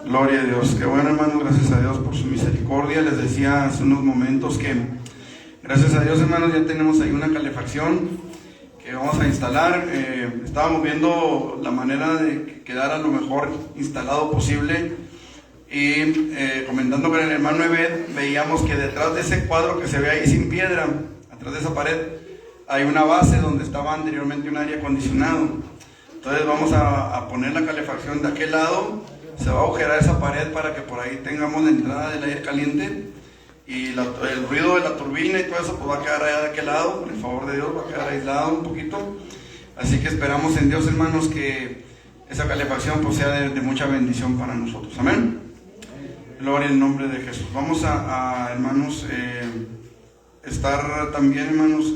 Gloria a Dios. Qué bueno, hermanos, gracias a Dios por su misericordia. Les decía hace unos momentos que, gracias a Dios, hermanos, ya tenemos ahí una calefacción que vamos a instalar. Estábamos viendo la manera de que quedara lo mejor instalado posible y comentando con el hermano Ebed, veíamos que detrás de ese cuadro que se ve ahí sin piedra, atrás de esa pared, hay una base donde estaba anteriormente un aire acondicionado. Entonces vamos a poner la calefacción de aquel lado. Se va a agujerar esa pared para que por ahí tengamos la entrada del aire caliente y el ruido de la turbina y todo eso pues va a quedar allá de aquel lado. Por el favor de Dios va a quedar aislado un poquito. Así que esperamos en Dios, hermanos, que esa calefacción pues sea de mucha bendición para nosotros. Amén. Gloria en nombre de Jesús. Vamos hermanos, estar también, hermanos,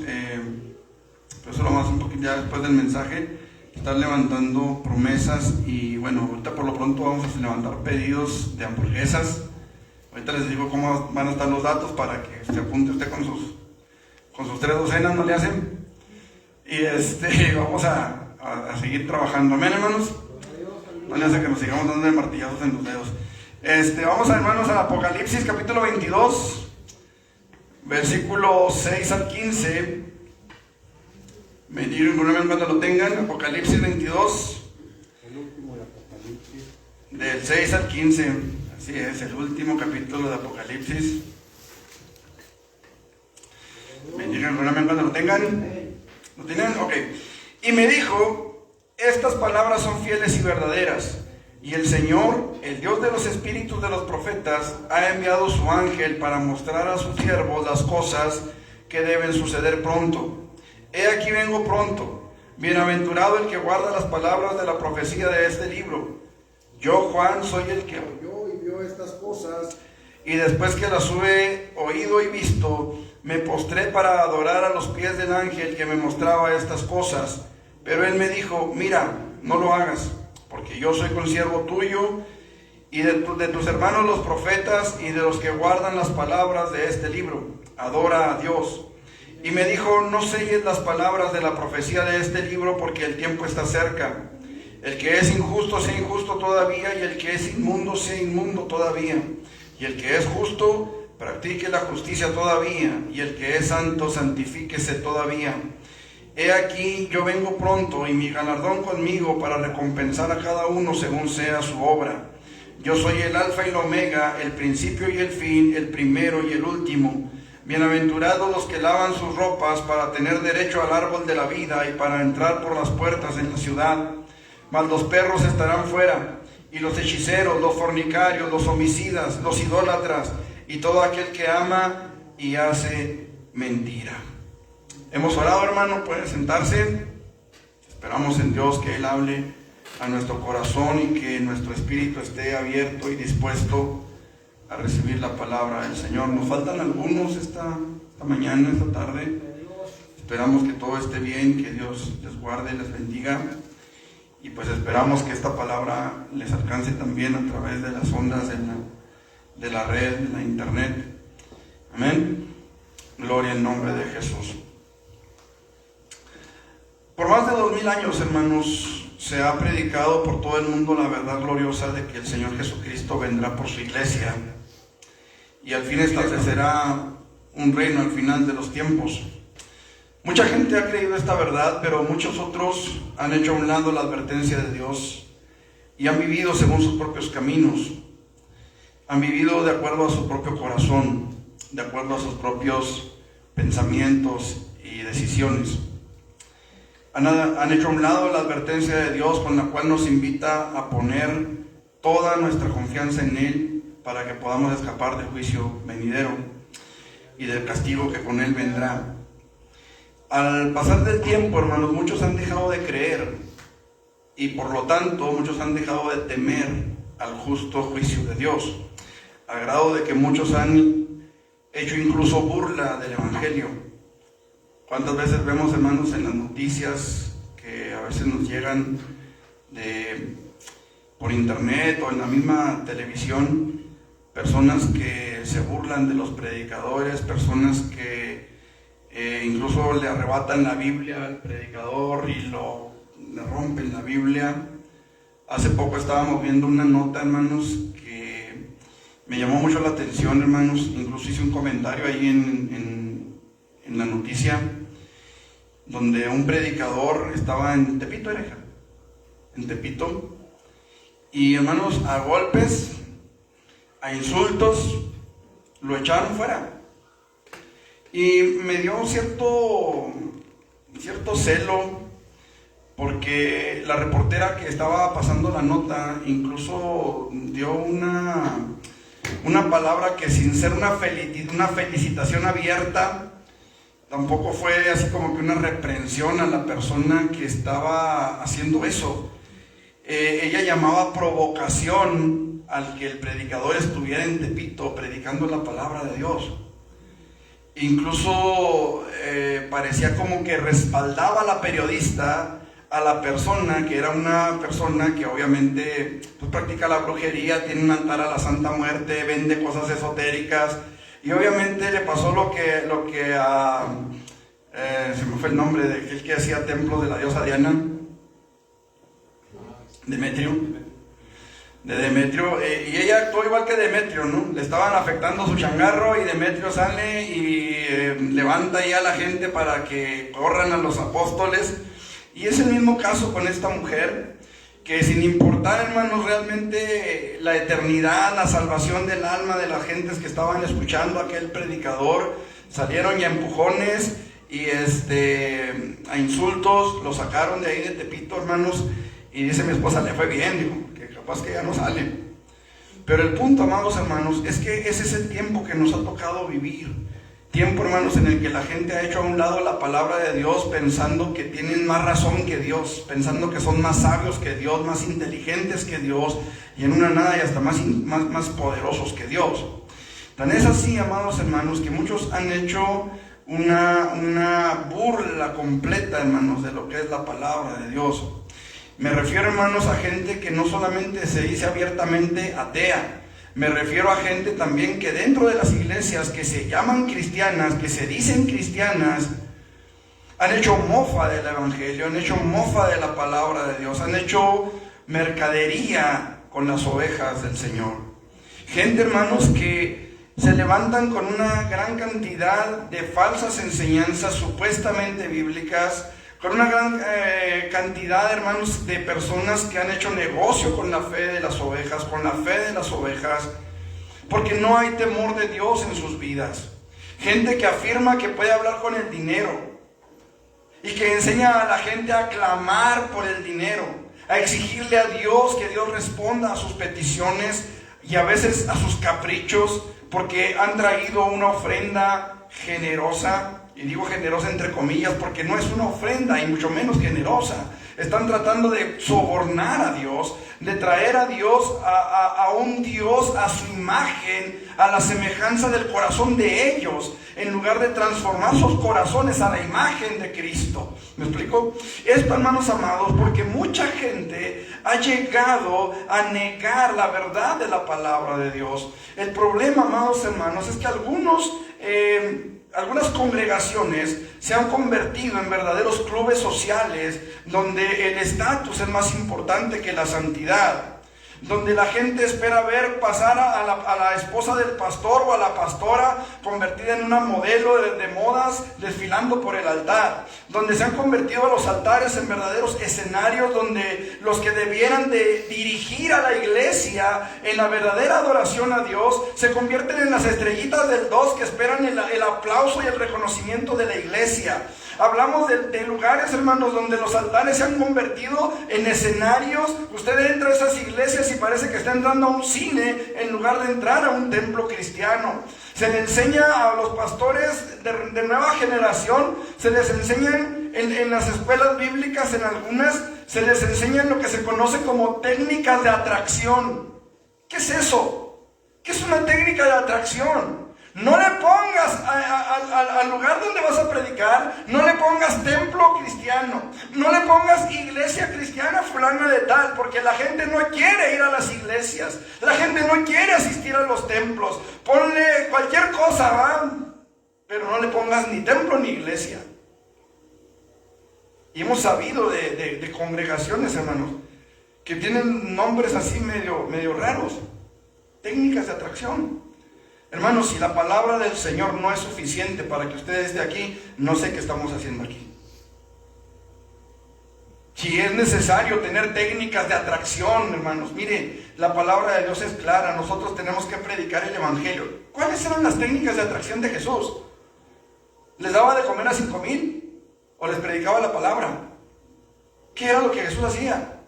eso lo vamos a hacer un poquito ya después del mensaje. Estar levantando promesas y bueno, ahorita por lo pronto vamos a levantar pedidos de hamburguesas. Ahorita les digo cómo van a estar los datos para que se apunte usted con sus 3 docenas, ¿no le hacen? Y vamos a seguir trabajando. Amén, hermanos. No le hace que nos sigamos dando de martillazos en los dedos. Vamos, hermanos, a Apocalipsis capítulo 22, versículo 6 al 15. Me digan cuando lo tengan. Apocalipsis 22, el último de Apocalipsis, del 6 al 15. Así es, el último capítulo de Apocalipsis. Me digan cuando lo tengan. ¿Lo tienen? Ok. Y me dijo: estas palabras son fieles y verdaderas, y el Señor, el Dios de los espíritus de los profetas, ha enviado su ángel para mostrar a sus siervos las cosas que deben suceder pronto. He aquí vengo pronto. Bienaventurado el que guarda las palabras de la profecía de este libro. Yo, Juan, soy el que oyó y vio estas cosas, y después que las hube oído y visto, me postré para adorar a los pies del ángel que me mostraba estas cosas. Pero él me dijo: mira, no lo hagas, porque yo soy consiervo tuyo y de tus hermanos los profetas y de los que guardan las palabras de este libro. Adora a Dios. Y me dijo: no selles las palabras de la profecía de este libro, porque el tiempo está cerca. El que es injusto sea injusto todavía, y el que es inmundo sea inmundo todavía. Y el que es justo practique la justicia todavía, y el que es santo santifíquese todavía. He aquí yo vengo pronto, y mi galardón conmigo, para recompensar a cada uno según sea su obra. Yo soy el alfa y el omega, el principio y el fin, el primero y el último. Bienaventurados los que lavan sus ropas para tener derecho al árbol de la vida y para entrar por las puertas en la ciudad. Mas los perros estarán fuera, y los hechiceros, los fornicarios, los homicidas, los idólatras, y todo aquel que ama y hace mentira. Hemos orado, hermano, pueden sentarse. Esperamos en Dios que Él hable a nuestro corazón y que nuestro espíritu esté abierto y dispuesto a recibir la palabra del Señor. Nos faltan algunos esta mañana, esta tarde. Esperamos que todo esté bien, que Dios les guarde, les bendiga. Y pues esperamos que esta palabra les alcance también a través de las ondas de la red, de la internet. Amén. Gloria en nombre de Jesús. Por más de 2000 años, hermanos, se ha predicado por todo el mundo la verdad gloriosa de que el Señor Jesucristo vendrá por su iglesia y al fin establecerá un reino al final de los tiempos. Mucha gente ha creído esta verdad, pero muchos otros han hecho a un lado la advertencia de Dios y han vivido según sus propios caminos. Han vivido de acuerdo a su propio corazón, de acuerdo a sus propios pensamientos y decisiones. Han hecho a un lado la advertencia de Dios, con la cual nos invita a poner toda nuestra confianza en Él para que podamos escapar del juicio venidero y del castigo que con Él vendrá. Al pasar del tiempo, hermanos, muchos han dejado de creer y por lo tanto muchos han dejado de temer al justo juicio de Dios, al grado de que muchos han hecho incluso burla del Evangelio. ¿Cuántas veces vemos, hermanos, en las noticias que a veces nos llegan por internet o en la misma televisión, personas que se burlan de los predicadores, personas que incluso le arrebatan la Biblia al predicador y le rompen la Biblia? Hace poco estábamos viendo una nota, hermanos, que Me llamó mucho la atención, hermanos, incluso hice un comentario ahí en la noticia, donde un predicador estaba en Tepito, en Tepito, y hermanos, a golpes, a insultos, lo echaron fuera. Y me dio cierto celo, porque la reportera que estaba pasando la nota incluso dio una palabra que, sin ser una felicitación abierta, tampoco fue así como que una reprensión a la persona que estaba haciendo eso. Ella llamaba provocación al que el predicador estuviera en Tepito predicando la palabra de Dios. Incluso parecía como que respaldaba a la periodista, a la persona, que era una persona que obviamente pues, practica la brujería, tiene un altar a la Santa Muerte, vende cosas esotéricas, y obviamente le pasó lo que a se me fue el nombre de aquel que hacía templos de la diosa Diana, Demetrio, y ella actuó igual que Demetrio, ¿no? Le estaban afectando su changarro y Demetrio sale y levanta ahí a la gente para que corran a los apóstoles. Y es el mismo caso con esta mujer, que sin importar, hermanos, realmente la eternidad, la salvación del alma de las gentes que estaban escuchando a aquel predicador, salieron y a empujones y a insultos, lo sacaron de ahí de Tepito, hermanos, y dice mi esposa, le fue bien, dijo, que capaz que ya no sale. Pero el punto, amados hermanos, es que ese es el tiempo que nos ha tocado vivir. Tiempo, hermanos, en el que la gente ha hecho a un lado la palabra de Dios, pensando que tienen más razón que Dios, pensando que son más sabios que Dios, más inteligentes que Dios, y en una nada y hasta más poderosos que Dios. Tan es así, amados hermanos, que muchos han hecho una burla completa, hermanos, de lo que es la palabra de Dios. Me refiero, hermanos, a gente que no solamente se dice abiertamente atea. Me refiero a gente también que dentro de las iglesias que se llaman cristianas, que se dicen cristianas, han hecho mofa del evangelio, han hecho mofa de la palabra de Dios, han hecho mercadería con las ovejas del Señor. Gente, hermanos, que se levantan con una gran cantidad de falsas enseñanzas supuestamente bíblicas, con una gran cantidad, hermanos, de personas que han hecho negocio con la fe de las ovejas, porque no hay temor de Dios en sus vidas. Gente que afirma que puede hablar con el dinero y que enseña a la gente a clamar por el dinero, a exigirle a Dios que Dios responda a sus peticiones y a veces a sus caprichos, porque han traído una ofrenda generosa. Y digo generosa entre comillas porque no es una ofrenda y mucho menos generosa. Están tratando de sobornar a Dios, de traer a Dios, a un Dios a su imagen, a la semejanza del corazón de ellos, en lugar de transformar sus corazones a la imagen de Cristo. ¿Me explico? Esto, hermanos amados, porque mucha gente ha llegado a negar la verdad de la palabra de Dios. El problema, amados hermanos, es que algunas congregaciones se han convertido en verdaderos clubes sociales donde el estatus es más importante que la santidad, donde la gente espera ver pasar a la esposa del pastor o a la pastora convertida en una modelo de modas desfilando por el altar, donde se han convertido los altares en verdaderos escenarios donde los que debieran de dirigir a la iglesia en la verdadera adoración a Dios se convierten en las estrellitas del 2 que esperan el aplauso y el reconocimiento de la iglesia. Hablamos de lugares, hermanos, donde los altares se han convertido en escenarios. Usted entra a esas iglesias y parece que está entrando a un cine en lugar de entrar a un templo cristiano. Se le enseña a los pastores de nueva generación, se les enseñan en las escuelas bíblicas, en algunas, se les enseñan lo que se conoce como técnicas de atracción. ¿Qué es eso? ¿Qué es una técnica de atracción? No le pongas al lugar donde vas a predicar, no le pongas templo cristiano, no le pongas iglesia cristiana fulana de tal, porque la gente no quiere ir a las iglesias, la gente no quiere asistir a los templos. Ponle cualquier cosa, ¿va? Pero no le pongas ni templo ni iglesia. Y hemos sabido de congregaciones, hermanos, que tienen nombres así medio raros. técnicas de atracción. Hermanos, si la palabra del Señor no es suficiente para que usted esté aquí, no sé qué estamos haciendo aquí. Si es necesario tener técnicas de atracción, hermanos, mire, la palabra de Dios es clara, nosotros tenemos que predicar el Evangelio. ¿Cuáles eran las técnicas de atracción de Jesús? ¿Les daba de comer a 5,000? ¿O les predicaba la palabra? ¿Qué era lo que Jesús hacía?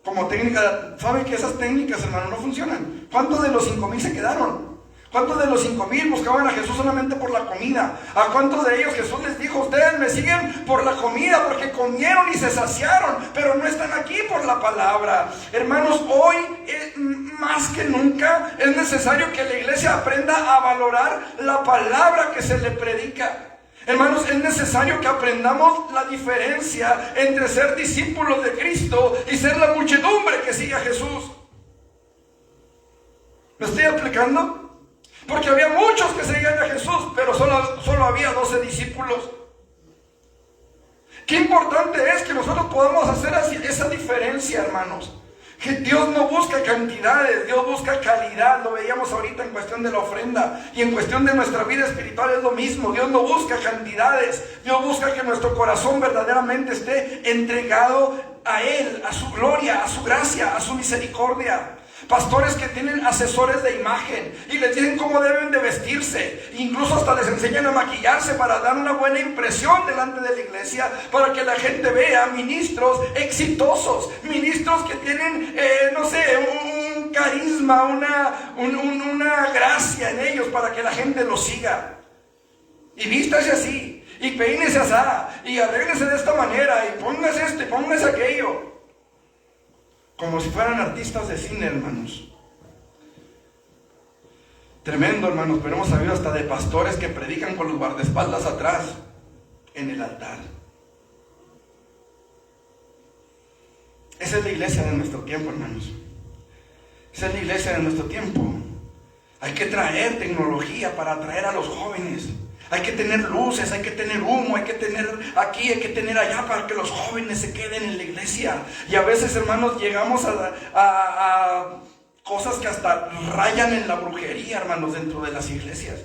Como técnica, ¿saben que esas técnicas, hermanos, no funcionan? ¿Cuántos de los 5,000 se quedaron? ¿Cuántos de los 5,000 buscaban a Jesús solamente por la comida? ¿A cuántos de ellos Jesús les dijo, ustedes me siguen por la comida, porque comieron y se saciaron, pero no están aquí por la palabra? Hermanos, hoy más que nunca es necesario que la iglesia aprenda a valorar la palabra que se le predica. Hermanos, es necesario que aprendamos la diferencia entre ser discípulos de Cristo y ser la muchedumbre que sigue a Jesús. ¿Me estoy explicando? Porque había muchos que seguían a Jesús, pero solo había 12 discípulos. Qué importante es que nosotros podamos hacer esa diferencia, hermanos. Que Dios no busca cantidades, Dios busca calidad. Lo veíamos ahorita en cuestión de la ofrenda. Y en cuestión de nuestra vida espiritual es lo mismo. Dios no busca cantidades. Dios busca que nuestro corazón verdaderamente esté entregado a Él, a su gloria, a su gracia, a su misericordia. Pastores que tienen asesores de imagen y les dicen cómo deben de vestirse, incluso hasta les enseñan a maquillarse para dar una buena impresión delante de la iglesia, para que la gente vea ministros exitosos, ministros que tienen, un carisma, una gracia en ellos para que la gente los siga. Y vístase así, y peínese así, y arréglese de esta manera, y póngase esto y póngase aquello. Como si fueran artistas de cine, hermanos. Tremendo, hermanos, pero hemos sabido hasta de pastores que predican con los guardaespaldas atrás en el altar. Esa es la iglesia de nuestro tiempo, hermanos. Esa es la iglesia de nuestro tiempo. Hay que traer tecnología para atraer a los jóvenes. Hay que tener luces, hay que tener humo, hay que tener aquí, hay que tener allá para que los jóvenes se queden en la iglesia. Y a veces, hermanos, llegamos a cosas que hasta rayan en la brujería, hermanos, dentro de las iglesias.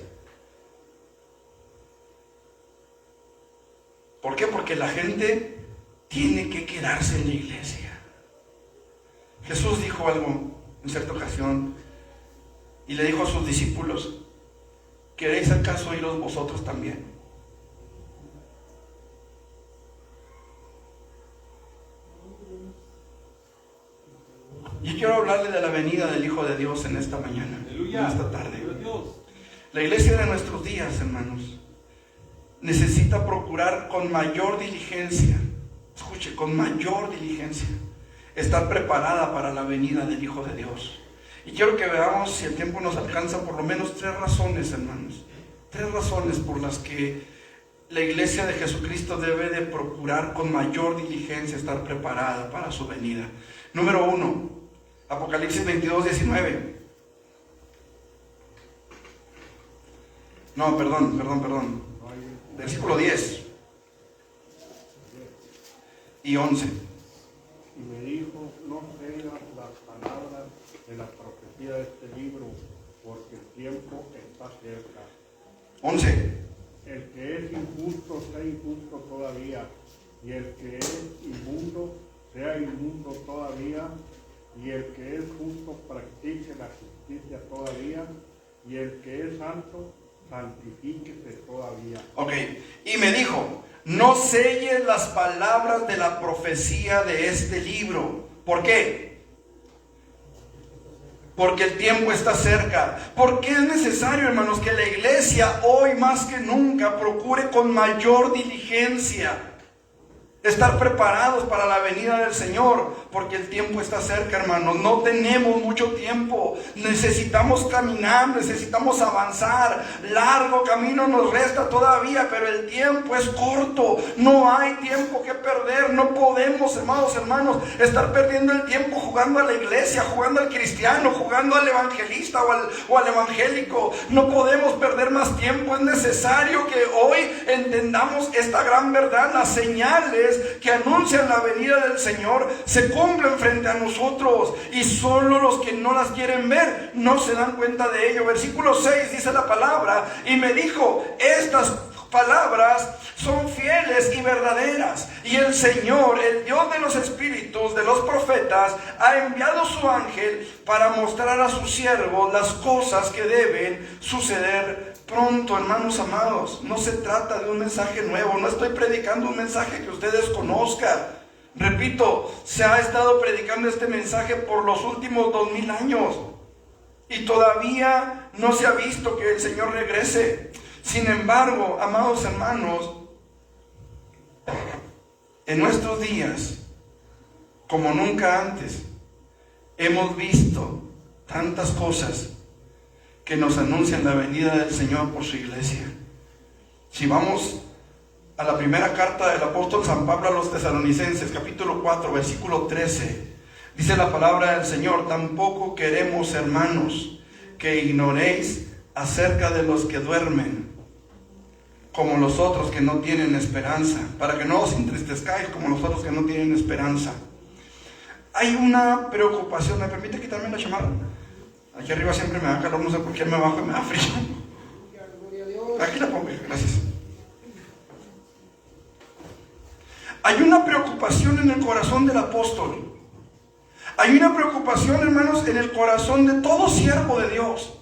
¿Por qué? Porque la gente tiene que quedarse en la iglesia. Jesús dijo algo en cierta ocasión y le dijo a sus discípulos: ¿queréis acaso iros vosotros también? Y quiero hablarle de la venida del Hijo de Dios en esta mañana, en esta tarde. La iglesia de nuestros días, hermanos, necesita procurar con mayor diligencia, escuche, con mayor diligencia, estar preparada para la venida del Hijo de Dios. Y quiero que veamos, si el tiempo nos alcanza, por lo menos 3 razones, hermanos. 3 razones por las que la iglesia de Jesucristo debe de procurar con mayor diligencia estar preparada para su venida. Número 1, Apocalipsis 22:19. No, perdón. Versículo 10 y 11. Y me dijo, no sean las palabras de la profecía de este libro, porque el tiempo está cerca. 11. El que es injusto sea injusto todavía, y el que es inmundo sea inmundo todavía, y el que es justo practique la justicia todavía, y el que es santo santifíquese todavía. Ok, y me dijo, no selles las palabras de la profecía de este libro. ¿Por qué? Porque el tiempo está cerca. Porque es necesario, hermanos, que la iglesia hoy más que nunca procure con mayor diligencia estar preparados para la venida del Señor, porque el tiempo está cerca, hermanos. No tenemos mucho tiempo. Necesitamos caminar, necesitamos avanzar. Largo camino nos resta todavía, pero el tiempo es corto. No hay tiempo que perder. No podemos, hermanos, estar perdiendo el tiempo jugando a la iglesia, jugando al cristiano, jugando al evangelista o al evangélico. No podemos perder más tiempo. Es necesario que hoy entendamos esta gran verdad. Las señales que anuncian la venida del Señor se cumplen frente a nosotros, y solo los que no las quieren ver no se dan cuenta de ello. Versículo 6 dice la palabra: y me dijo, estas palabras son fieles y verdaderas, y el Señor, el Dios de los espíritus de los profetas, ha enviado su ángel para mostrar a sus siervos las cosas que deben suceder pronto. Hermanos amados, no se trata de un mensaje nuevo, no estoy predicando un mensaje que ustedes conozcan. Repito, se ha estado predicando este mensaje por los últimos 2000 años y todavía no se ha visto que el Señor regrese. Sin embargo, amados hermanos, en nuestros días, como nunca antes, hemos visto tantas cosas que nos anuncian la venida del Señor por su iglesia. Si vamos a la primera carta del apóstol San Pablo a los Tesalonicenses, capítulo 4, versículo 13, dice la palabra del Señor: tampoco queremos, hermanos, que ignoréis acerca de los que duermen, como los otros que no tienen esperanza, para que no os entristezcáis como los otros que no tienen esperanza. Hay una preocupación. ¿Me permite quitarme la chamarra? Aquí arriba siempre me da calor, no sé por qué me bajo y me da frío. Aquí la pongo, gracias. Hay una preocupación en el corazón del apóstol. Hay una preocupación, hermanos, en el corazón de todo siervo de Dios.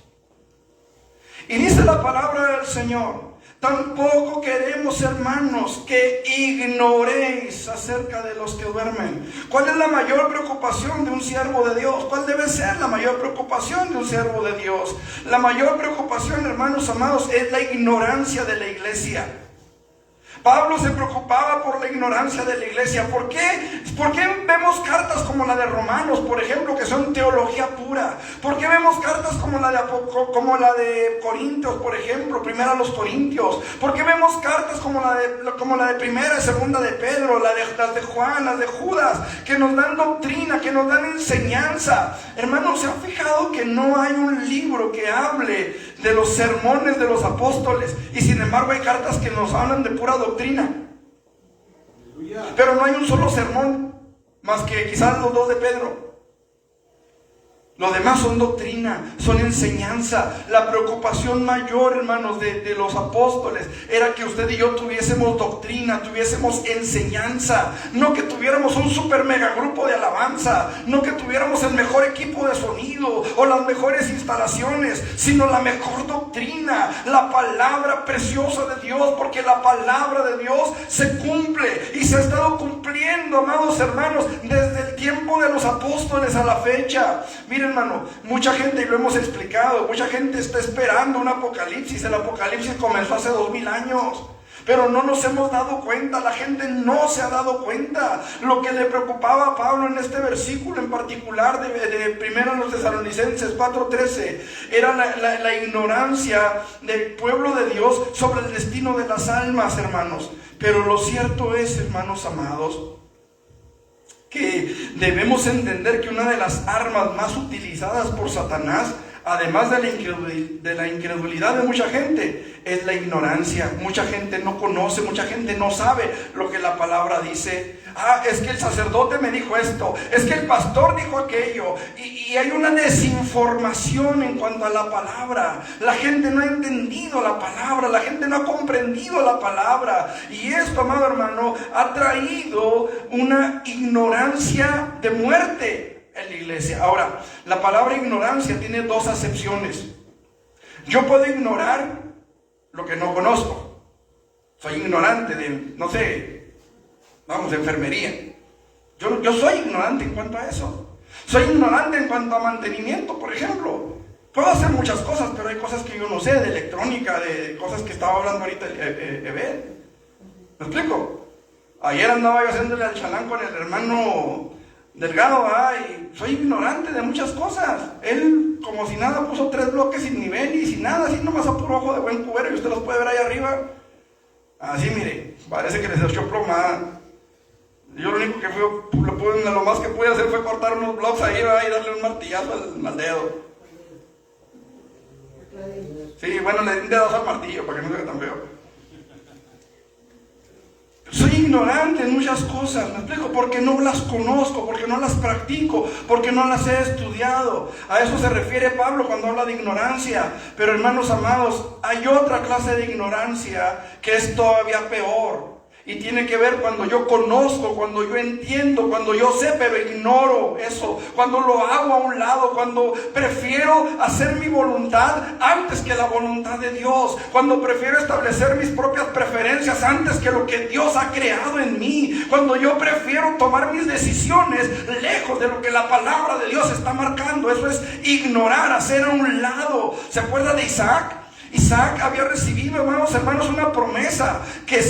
Y dice la palabra del Señor: tampoco queremos, hermanos, que ignoréis acerca de los que duermen. ¿Cuál es la mayor preocupación de un siervo de Dios? ¿Cuál debe ser la mayor preocupación de un siervo de Dios? La mayor preocupación, hermanos amados, es la ignorancia de la iglesia. Pablo se preocupaba por la ignorancia de la iglesia. ¿Por qué? ¿Por qué vemos cartas como la de Romanos, por ejemplo, que son teología pura? ¿Por qué vemos cartas como la de Corintios, por ejemplo, primera a los Corintios? ¿Por qué vemos cartas como la de primera y segunda de Pedro, las de Juan, las de Judas, que nos dan doctrina, que nos dan enseñanza? Hermanos, ¿se han fijado que no hay un libro que hable de los sermones de los apóstoles? Y sin embargo hay cartas que nos hablan de pura doctrina. Pero no hay un solo sermón, más que quizás los 2 de Pedro. Lo demás son doctrina, son enseñanza. La preocupación mayor, hermanos, de los apóstoles era que usted y yo tuviésemos doctrina, tuviésemos enseñanza. No que tuviéramos un super mega grupo de alabanza, no que tuviéramos el mejor equipo de sonido o las mejores instalaciones, sino la mejor doctrina, la palabra preciosa de Dios, porque la palabra de Dios se cumple y se ha estado cumpliendo, amados hermanos, desde el tiempo de los apóstoles a la fecha. Miren, hermano, mucha gente, y lo hemos explicado, mucha gente está esperando un apocalipsis. El apocalipsis comenzó hace 2000 años, pero no nos hemos dado cuenta. La gente no se ha dado cuenta. Lo que le preocupaba a Pablo en este versículo en particular de primero los Tesalonicenses 4:13 era la ignorancia del pueblo de Dios sobre el destino de las almas, hermanos. Pero lo cierto es, hermanos amados, que debemos entender que una de las armas más utilizadas por Satanás, además de la incredulidad de mucha gente, es la ignorancia. Mucha gente no conoce, mucha gente no sabe lo que la palabra dice. Es que el sacerdote me dijo esto, es que el pastor dijo aquello, y hay una desinformación en cuanto a la palabra. La gente no ha entendido la palabra, la gente no ha comprendido la palabra, y esto, amado hermano, ha traído una ignorancia de muerte en la iglesia. Ahora, la palabra ignorancia tiene 2 acepciones. Yo puedo ignorar lo que no conozco. Soy ignorante de, no sé, de enfermería. Yo soy ignorante en cuanto a eso. Soy ignorante en cuanto a mantenimiento, por ejemplo. Puedo hacer muchas cosas, pero hay cosas que yo no sé, de electrónica, de cosas que estaba hablando ahorita Eber. ¿Me explico? Ayer andaba yo haciéndole al chalán con el hermano Delgado, y soy ignorante de muchas cosas. Él, como si nada, puso 3 bloques sin nivel y sin nada, así nomás a puro ojo de buen cubero, y usted los puede ver ahí arriba. Así, mire, parece que les echó plomada. Yo lo único que lo más que pude hacer fue cortar unos blocks ahí, y darle un martillazo al dedo. Sí, bueno, le di un dedazo al martillo para que no se vea tan feo. Soy ignorante en muchas cosas, me explico, porque no las conozco, porque no las practico, porque no las he estudiado. A eso se refiere Pablo cuando habla de ignorancia. Pero hermanos amados, hay otra clase de ignorancia que es todavía peor. Y tiene que ver cuando yo conozco, cuando yo entiendo, cuando yo sé, pero ignoro eso. Cuando lo hago a un lado, cuando prefiero hacer mi voluntad antes que la voluntad de Dios. Cuando prefiero establecer mis propias preferencias antes que lo que Dios ha creado en mí. Cuando yo prefiero tomar mis decisiones lejos de lo que la palabra de Dios está marcando. Eso es ignorar, hacer a un lado. ¿Se acuerda de Isaac? Isaac había recibido, hermanos, una promesa que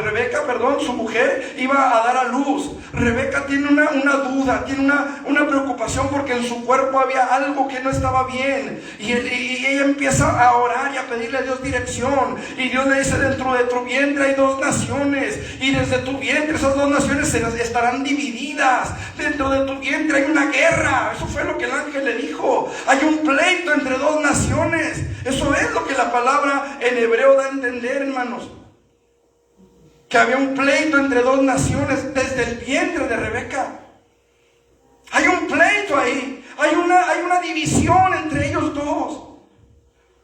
Rebeca, su mujer, iba a dar a luz. Rebeca tiene una duda, tiene una preocupación porque en su cuerpo había algo que no estaba bien. Y ella empieza a orar y a pedirle a Dios dirección. Y Dios le dice, dentro de tu vientre hay 2 naciones. Y desde tu vientre esas 2 naciones estarán divididas. Dentro de tu vientre hay una guerra. Eso fue lo que el ángel le dijo. Hay un pleito entre 2 naciones. Eso es lo que la palabra en hebreo da a entender, hermanos. Que había un pleito entre 2 naciones desde el vientre de Rebeca. Hay un pleito ahí. Hay una división entre ellos 2.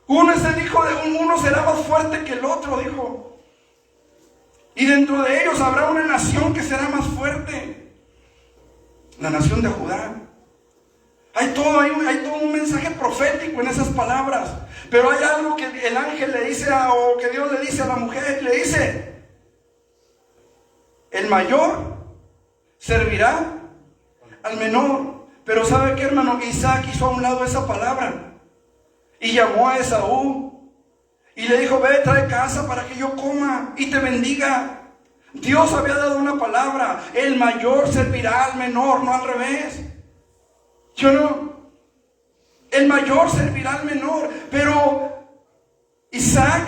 Uno es el hijo de uno, será más fuerte que el otro, dijo. Y dentro de ellos habrá una nación que será más fuerte. La nación de Judá. Hay todo un mensaje profético en esas palabras. Pero hay algo que el ángel le dice, o que Dios le dice a la mujer, le dice: el mayor servirá al menor. Pero ¿sabe qué, hermano? Isaac hizo a un lado esa palabra y llamó a Esaú y le dijo: ve, trae casa para que yo coma y te bendiga. Dios había dado una palabra: el mayor servirá al menor, no al revés. ¿Yo no? El mayor servirá al menor. Pero Isaac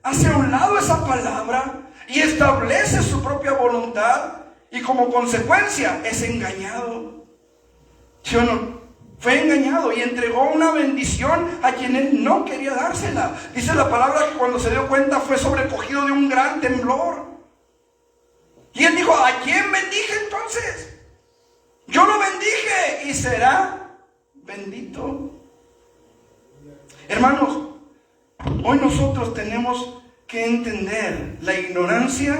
hace a un lado esa palabra y establece su propia voluntad, y como consecuencia es engañado. ¿Sí o no? Fue engañado y entregó una bendición a quien él no quería dársela. Dice la palabra que cuando se dio cuenta fue sobrecogido de un gran temblor. Y él dijo: ¿a quién bendije entonces? Yo lo bendije y será bendito. Hermanos, hoy nosotros tenemos que entender: la ignorancia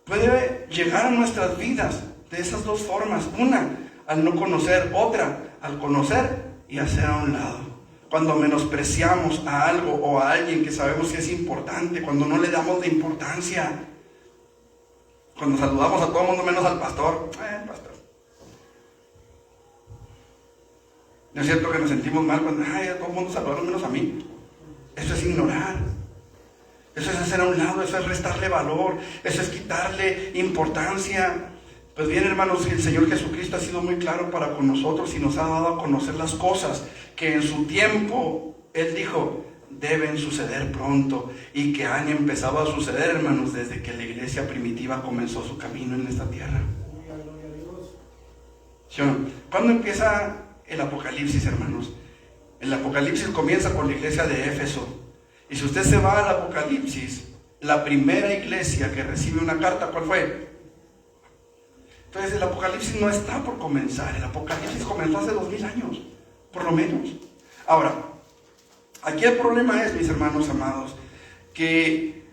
puede llegar a nuestras vidas de esas 2 formas. Una, al no conocer; otra, al conocer y hacer a un lado. Cuando menospreciamos a algo o a alguien que sabemos que es importante, cuando no le damos la importancia, cuando saludamos a todo el mundo menos al pastor. Pastor. ¿No es cierto que nos sentimos mal cuando a todo el mundo saludaron menos a mí? Eso es ignorar. Eso es hacer a un lado, eso es restarle valor, eso es quitarle importancia. Pues bien, hermanos, el Señor Jesucristo ha sido muy claro para con nosotros y nos ha dado a conocer las cosas que en su tiempo Él dijo deben suceder pronto, y que han empezado a suceder, hermanos, desde que la iglesia primitiva comenzó su camino en esta tierra. ¿Sí o no? ¿Cuándo empieza el Apocalipsis, hermanos? El Apocalipsis comienza con la iglesia de Éfeso. Y si usted se va al Apocalipsis, la primera iglesia que recibe una carta, ¿cuál fue? Entonces el Apocalipsis no está por comenzar. El Apocalipsis comenzó hace 2000 años, por lo menos. Ahora, aquí el problema es, mis hermanos amados, que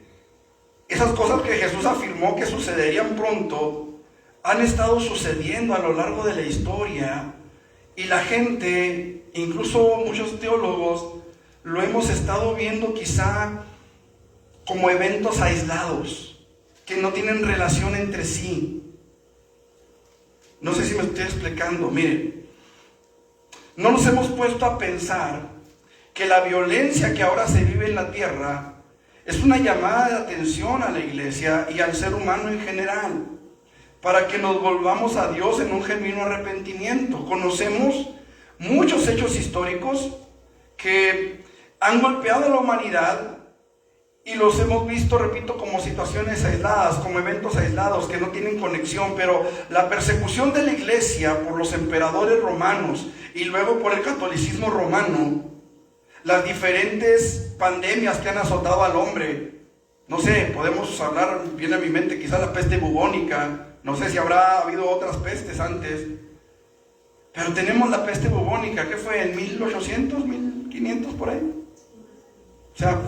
esas cosas que Jesús afirmó que sucederían pronto han estado sucediendo a lo largo de la historia, y la gente, incluso muchos teólogos, lo hemos estado viendo quizá como eventos aislados, que no tienen relación entre sí. No sé si me estoy explicando. Miren, no nos hemos puesto a pensar que la violencia que ahora se vive en la tierra es una llamada de atención a la iglesia y al ser humano en general, para que nos volvamos a Dios en un genuino arrepentimiento. Conocemos muchos hechos históricos que han golpeado a la humanidad y los hemos visto, repito, como situaciones aisladas, como eventos aislados que no tienen conexión. Pero la persecución de la iglesia por los emperadores romanos y luego por el catolicismo romano, las diferentes pandemias que han azotado al hombre, No sé, podemos hablar, viene a mi mente quizás la peste bubónica. No sé si habrá habido otras pestes antes. Pero tenemos la peste bubónica, ¿qué fue? ¿En 1800, 1500 por ahí? O sea,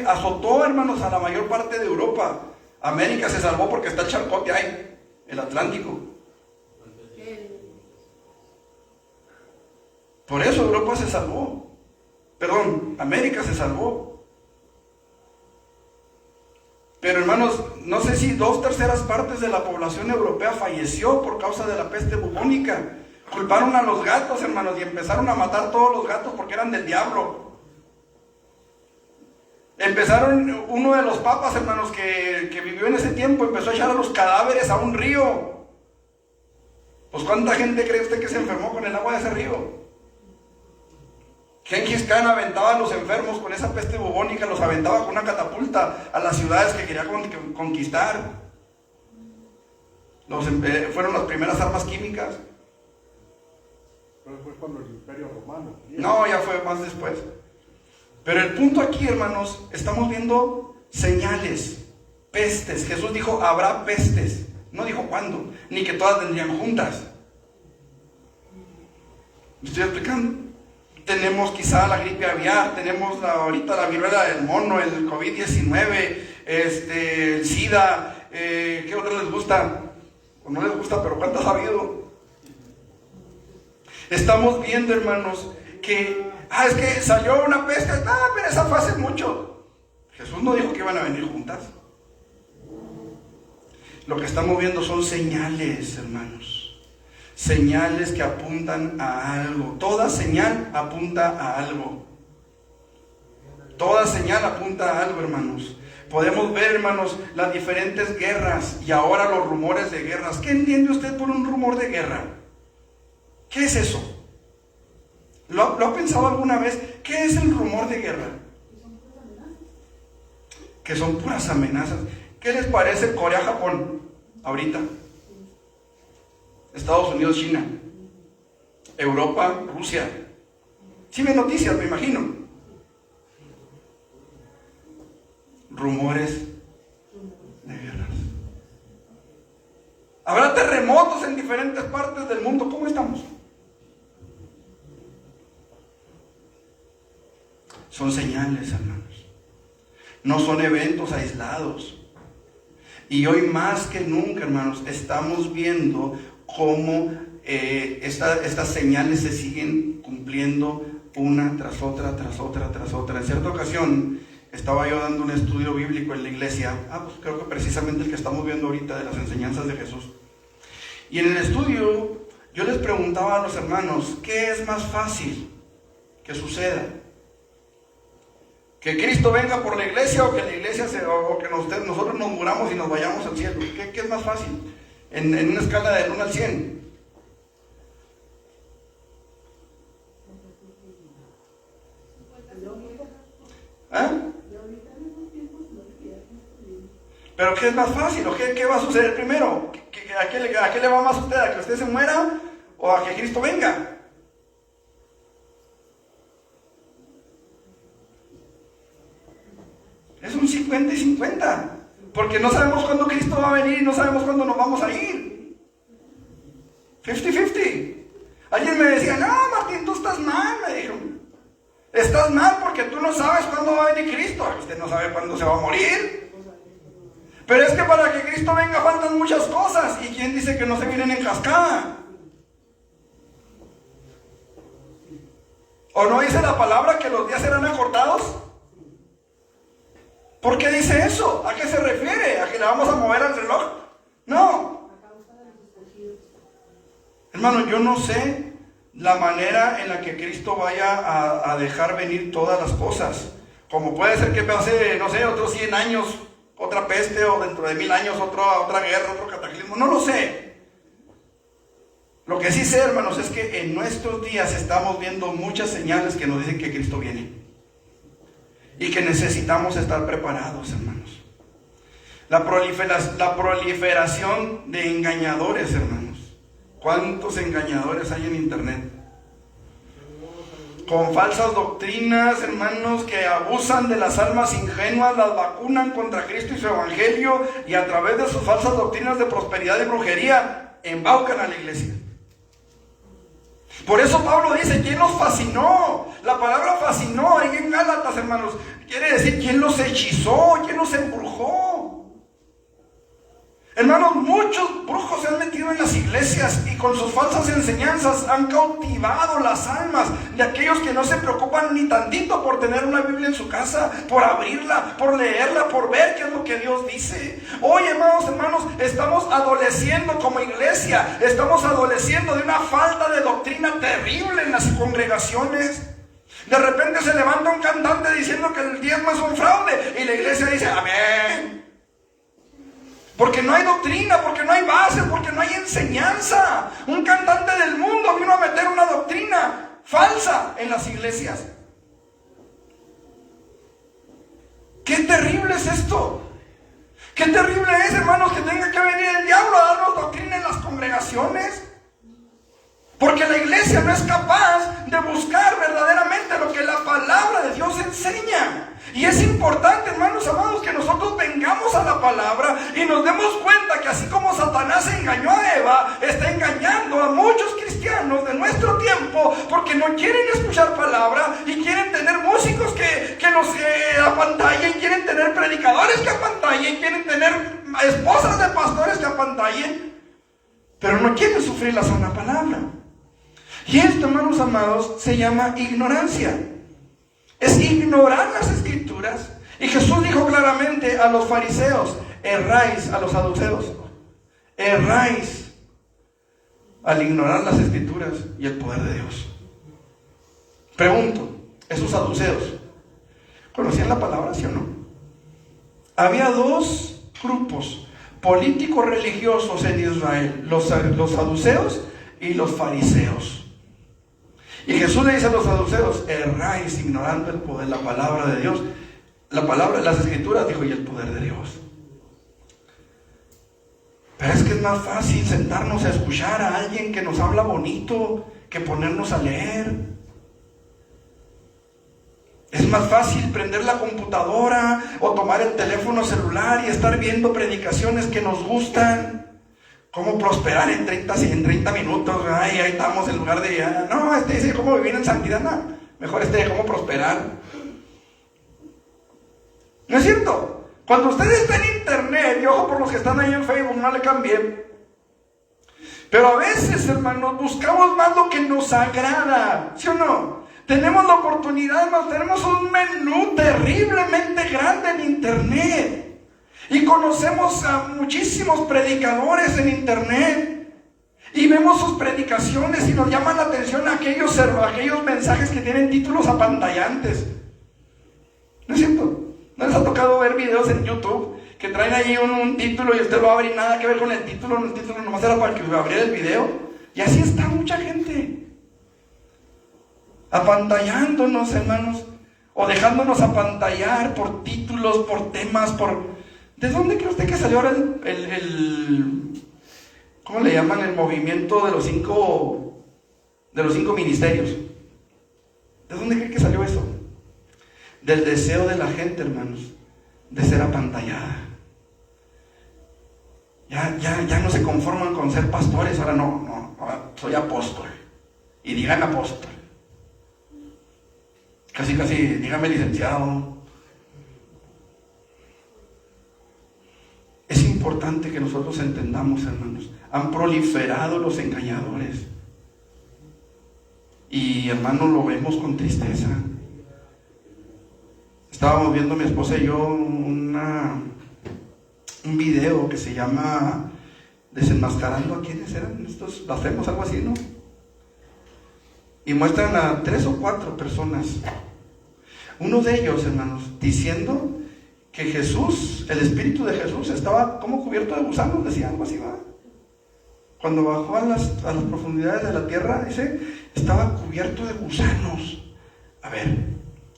azotó, hermanos, a la mayor parte de Europa. América se salvó porque está el charcote ahí, el Atlántico. Por eso Europa se salvó. Perdón, América se salvó. Pero hermanos, no sé si 2/3 partes de la población europea falleció por causa de la peste bubónica. Culparon a los gatos, hermanos, y empezaron a matar todos los gatos porque eran del diablo. Uno de los papas, hermanos, que vivió en ese tiempo, empezó a echar a los cadáveres a un río. Pues ¿cuánta gente cree usted que se enfermó con el agua de ese río? Gengis Khan aventaba a los enfermos con esa peste bubónica, los aventaba con una catapulta a las ciudades que quería conquistar. Fueron las primeras armas químicas. Pero fue cuando el Imperio Romano. No, ya fue más después. Pero el punto aquí, hermanos, estamos viendo señales, pestes. Jesús dijo, habrá pestes. No dijo cuándo, ni que todas vendrían juntas. ¿Me estoy explicando? Tenemos quizá la gripe aviar, tenemos ahorita la viruela del mono, el COVID-19, el SIDA, ¿qué otro les gusta? O no les gusta, pero ¿cuántas ha habido? Estamos viendo, hermanos, que es que salió una peste, pero esa fue hace mucho. Jesús no dijo que iban a venir juntas. Lo que estamos viendo son señales, hermanos. Señales que apuntan a algo. Toda señal apunta a algo. Toda señal apunta a algo, hermanos. Podemos ver, hermanos, las diferentes guerras y ahora los rumores de guerras. ¿Qué entiende usted por un rumor de guerra? ¿Qué es eso? ¿Lo ha pensado alguna vez? ¿Qué es el rumor de guerra? Que son puras amenazas. ¿Qué les parece Corea-Japón ahorita? Estados Unidos, China. Europa, Rusia. Sí ven noticias, me imagino. Rumores de guerras. Habrá terremotos en diferentes partes del mundo. ¿Cómo estamos? Son señales, hermanos. No son eventos aislados. Y hoy más que nunca, hermanos, estamos viendo cómo estas señales se siguen cumpliendo una tras otra, tras otra, tras otra. En cierta ocasión estaba yo dando un estudio bíblico en la iglesia. Pues creo que precisamente el que estamos viendo ahorita de las enseñanzas de Jesús. Y en el estudio yo les preguntaba a los hermanos, ¿qué es más fácil que suceda? ¿Que Cristo venga por la iglesia o que la iglesia o que nosotros nos muramos y nos vayamos al cielo? ¿Qué es más fácil? En una escala del 1 al 100. ¿Pero qué es más fácil? ¿O qué va a suceder primero? ¿A qué le va más a usted? ¿A que usted se muera o a que Cristo venga? Es un 50 y 50. Porque no sabemos cuándo Cristo va a venir y no sabemos cuándo nos vamos a ir. 50-50. Alguien me decía, no, Martín, tú estás mal, me dijo. Estás mal porque tú no sabes cuándo va a venir Cristo. Usted no sabe cuándo se va a morir. Pero es que para que Cristo venga faltan muchas cosas. ¿Y quién dice que no se vienen en cascada? ¿O no dice la palabra que los días serán acortados? ¿Por qué dice eso? ¿A qué se refiere? ¿A que le vamos a mover al reloj? No. Hermano, yo no sé la manera en la que Cristo vaya a dejar venir todas las cosas. Como puede ser que pase, no sé, otros 100 años, otra peste, o dentro de 1000 años otra guerra, otro cataclismo. No lo sé. Lo que sí sé, hermanos, es que en nuestros días estamos viendo muchas señales que nos dicen que Cristo viene. Y que necesitamos estar preparados, hermanos. La proliferación de engañadores, hermanos. ¿Cuántos engañadores hay en internet? con falsas doctrinas, hermanos, que abusan de las almas ingenuas, las vacunan contra Cristo y su evangelio, y a través de sus falsas doctrinas de prosperidad y brujería, embaucan a la iglesia. Por eso Pablo dice, ¿quién los fascinó? La palabra fascinó ahí en Gálatas, hermanos, quiere decir, ¿quién los hechizó? ¿Quién los embrujó? Hermanos, muchos brujos se han metido en las iglesias y con sus falsas enseñanzas han cautivado las almas de aquellos que no se preocupan ni tantito por tener una Biblia en su casa, por abrirla, por leerla, por ver qué es lo que Dios dice. Hoy, hermanos, estamos adoleciendo como iglesia, estamos adoleciendo de una falta de doctrina terrible en las congregaciones. De repente se levanta un cantante diciendo que el diezmo es un fraude y la iglesia dice, amén. Porque no hay doctrina, porque no hay bases, porque no hay enseñanza. Un cantante del mundo vino a meter una doctrina falsa en las iglesias. ¡Qué terrible es esto! ¡Qué terrible es, hermanos, que tenga que venir el diablo a darnos doctrina en las congregaciones! Porque la iglesia no es capaz de buscar verdaderamente lo que la palabra de Dios enseña. Y es importante, hermanos amados, que nosotros vengamos a la palabra y nos demos cuenta que así como Satanás engañó a Eva, está engañando a muchos cristianos de nuestro tiempo, porque no quieren escuchar palabra y quieren tener músicos que nos apantallen, quieren tener predicadores que apantallen, quieren tener esposas de pastores que apantallen, pero no quieren sufrir la sana palabra. Y esto, hermanos amados, se llama ignorancia. Es ignorar las escrituras. Y Jesús dijo claramente a los fariseos, erráis, a los saduceos, erráis al ignorar las escrituras y el poder de Dios. Pregunto, ¿esos saduceos conocían la palabra, sí o no? Había dos grupos políticos religiosos en Israel, los saduceos y los fariseos. Y Jesús le dice a los saduceos, erráis ignorando el poder, la palabra de Dios. La palabra, las escrituras, dijo, y el poder de Dios. Pero es que es más fácil sentarnos a escuchar a alguien que nos habla bonito que ponernos a leer. Es más fácil prender la computadora o tomar el teléfono celular y estar viendo predicaciones que nos gustan. ¿Cómo prosperar en 30 minutos? Ay, ahí estamos en lugar de... no, dice cómo vivir en santidad. No, mejor cómo prosperar. ¿No es cierto? Cuando usted está en internet, y ojo por los que están ahí en Facebook, no le cambien. Pero a veces, hermanos, buscamos más lo que nos agrada. ¿Sí o no? Tenemos la oportunidad, hermanos, tenemos un menú terriblemente grande en internet. Y conocemos a muchísimos predicadores en internet. Y vemos sus predicaciones y nos llaman la atención aquellos mensajes que tienen títulos apantallantes. ¿No es cierto? ¿No les ha tocado ver videos en YouTube que traen allí un título y usted lo abre y nada que ver con el título nomás era para que abriera el video? Y así está mucha gente. Apantallándonos, hermanos. O dejándonos apantallar por títulos, por temas, por... ¿De dónde cree usted que salió ahora ¿cómo le llaman? El movimiento de los cinco ministerios. ¿De dónde cree que salió eso? Del deseo de la gente, hermanos, de ser apantallada. Ya no se conforman con ser pastores, ahora ahora soy apóstol. Y digan apóstol. Casi, dígame licenciado. Es importante que nosotros entendamos, hermanos, han proliferado los engañadores. Y, hermanos, lo vemos con tristeza. Estábamos viendo mi esposa y yo un video que se llama Desenmascarando a quienes eran estos blasfemos, algo así, ¿no? Y muestran a 3 o 4 personas. Uno de ellos, hermanos, diciendo que Jesús, el Espíritu de Jesús, estaba como cubierto de gusanos, decía algo así, ¿va? Cuando bajó a las profundidades de la tierra, dice, estaba cubierto de gusanos. A ver,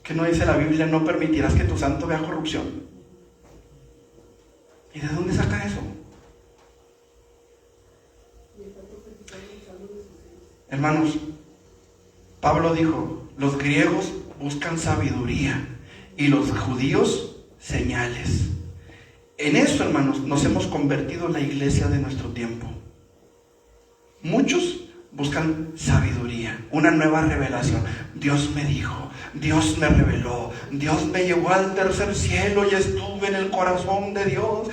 ¿qué no dice la Biblia? No permitirás que tu santo vea corrupción. ¿Y de dónde saca eso? Hermanos, Pablo dijo, Los griegos buscan sabiduría y los judíos señales. En eso, hermanos, nos hemos convertido en la iglesia de nuestro tiempo. Muchos buscan sabiduría, una nueva revelación. Dios me dijo, Dios me reveló, Dios me llevó al tercer cielo y estuve en el corazón de Dios.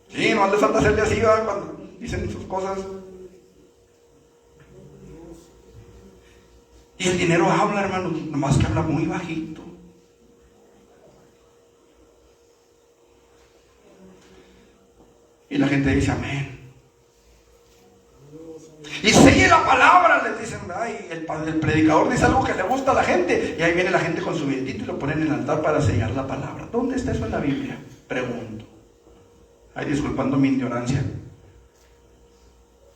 Sí, no hace falta hacerle así, ¿verdad? Cuando dicen sus cosas. Y el dinero habla, hermano, nomás que habla muy bajito. Y la gente dice amén. Y sigue la palabra, les dicen, ay, el predicador dice algo que le gusta a la gente. Y ahí viene la gente con su billetito y lo ponen en el altar para sellar la palabra. ¿Dónde está eso en la Biblia? Pregunto. Ay, disculpando mi ignorancia.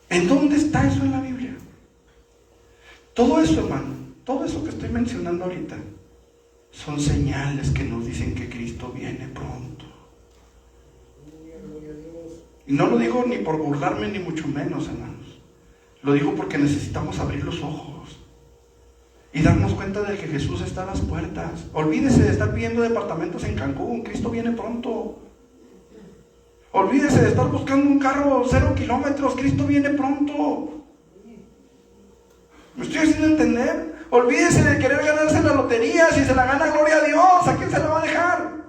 ¿En dónde está eso en la Biblia? Todo eso, hermano, todo eso que estoy mencionando ahorita, son señales que nos dicen que Cristo viene pronto. Y no lo digo ni por burlarme, ni mucho menos, hermanos. Lo digo porque necesitamos abrir los ojos y darnos cuenta de que Jesús está a las puertas. Olvídese de estar pidiendo departamentos en Cancún. Cristo viene pronto. Olvídese de estar buscando un carro 0 kilómetros. Cristo viene pronto. ¿Me estoy haciendo entender? Olvídese de querer ganarse la lotería. Si se la gana, gloria a Dios. ¿A quién se la va a dejar?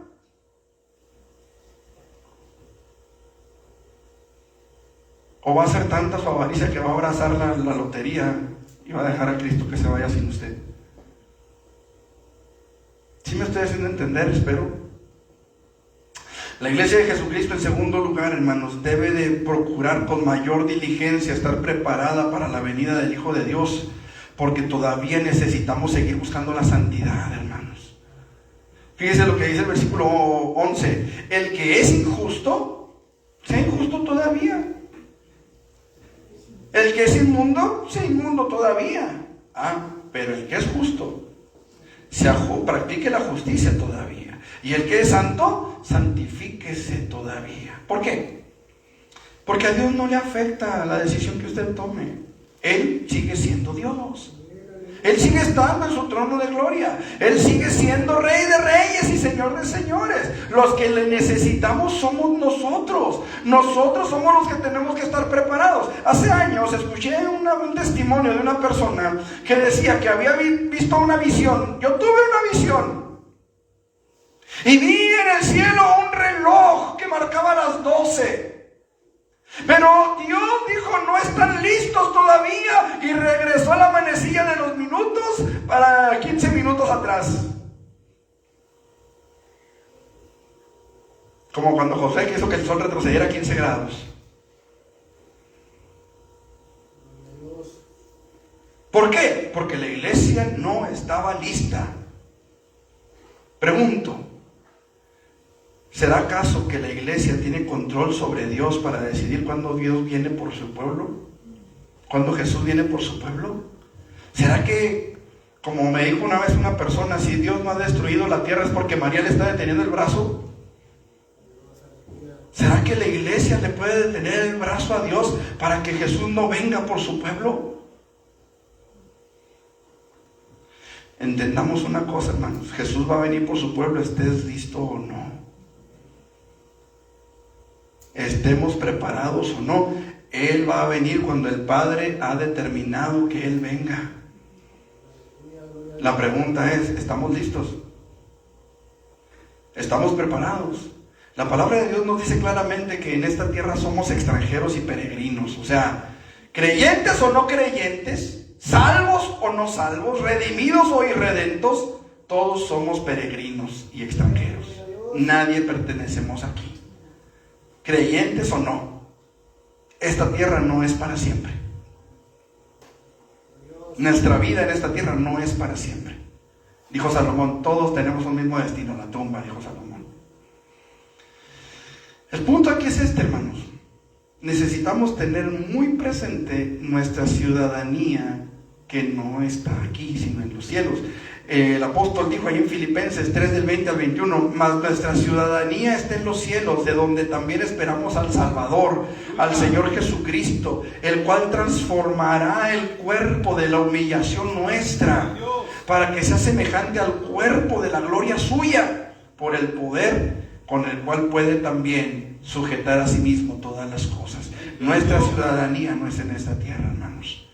¿O va a ser tanta su avaricia que va a abrazar la lotería y va a dejar a Cristo que se vaya sin usted? ¿Sí me estoy haciendo entender? Espero. La iglesia de Jesucristo, en segundo lugar, hermanos, debe de procurar con mayor diligencia estar preparada para la venida del Hijo de Dios, porque todavía necesitamos seguir buscando la santidad, hermanos. Fíjese lo que dice el versículo 11. El que es injusto, sea injusto todavía. El que es inmundo, sea inmundo todavía. Pero el que es justo, practique la justicia todavía. Y el que es santo, santifíquese todavía. ¿Por qué? Porque a Dios no le afecta la decisión que usted tome. Él sigue siendo Dios. Él sigue estando en su trono de gloria. Él sigue siendo Rey de reyes y Señor de señores. Los que le necesitamos somos nosotros. Nosotros somos los que tenemos que estar preparados. Hace años escuché un testimonio de una persona que decía que había visto una visión. Yo tuve una visión. Y vi en el cielo un reloj que marcaba las 12. Pero Dios dijo, no están listos todavía. Y regresó a la manecilla de los minutos para 15 minutos atrás. Como cuando José quiso que el sol retrocediera 15 grados. ¿Por qué? Porque la iglesia no estaba lista. Pregunto, ¿será acaso que la iglesia tiene control sobre Dios para decidir cuándo Dios viene por su pueblo? ¿Cuándo Jesús viene por su pueblo? ¿Será que, como me dijo una vez una persona, si Dios no ha destruido la tierra es porque María le está deteniendo el brazo? ¿Será que la iglesia le puede detener el brazo a Dios para que Jesús no venga por su pueblo? Entendamos una cosa, hermanos. Jesús va a venir por su pueblo, estés listo o no. Estemos preparados o no, Él va a venir cuando el Padre ha determinado que Él venga. La pregunta es, ¿estamos listos? ¿Estamos preparados? La palabra de Dios nos dice claramente que en esta tierra somos extranjeros y peregrinos. O sea, creyentes o no creyentes, salvos o no salvos, redimidos o irredentos, todos somos peregrinos y extranjeros. Nadie pertenecemos aquí. Creyentes o no, esta tierra no es para siempre. Nuestra vida en esta tierra no es para siempre. Dijo Salomón, todos tenemos un mismo destino, la tumba, dijo Salomón. El punto aquí es este, hermanos. Necesitamos tener muy presente nuestra ciudadanía, que no está aquí, sino en los cielos. El apóstol dijo ahí en Filipenses 3 del 20 al 21, mas nuestra ciudadanía está en los cielos, de donde también esperamos al Salvador, al Señor Jesucristo, el cual transformará el cuerpo de la humillación nuestra, para que sea semejante al cuerpo de la gloria suya, por el poder con el cual puede también sujetar a sí mismo todas las cosas. Nuestra ciudadanía no es en esta tierra, hermanos.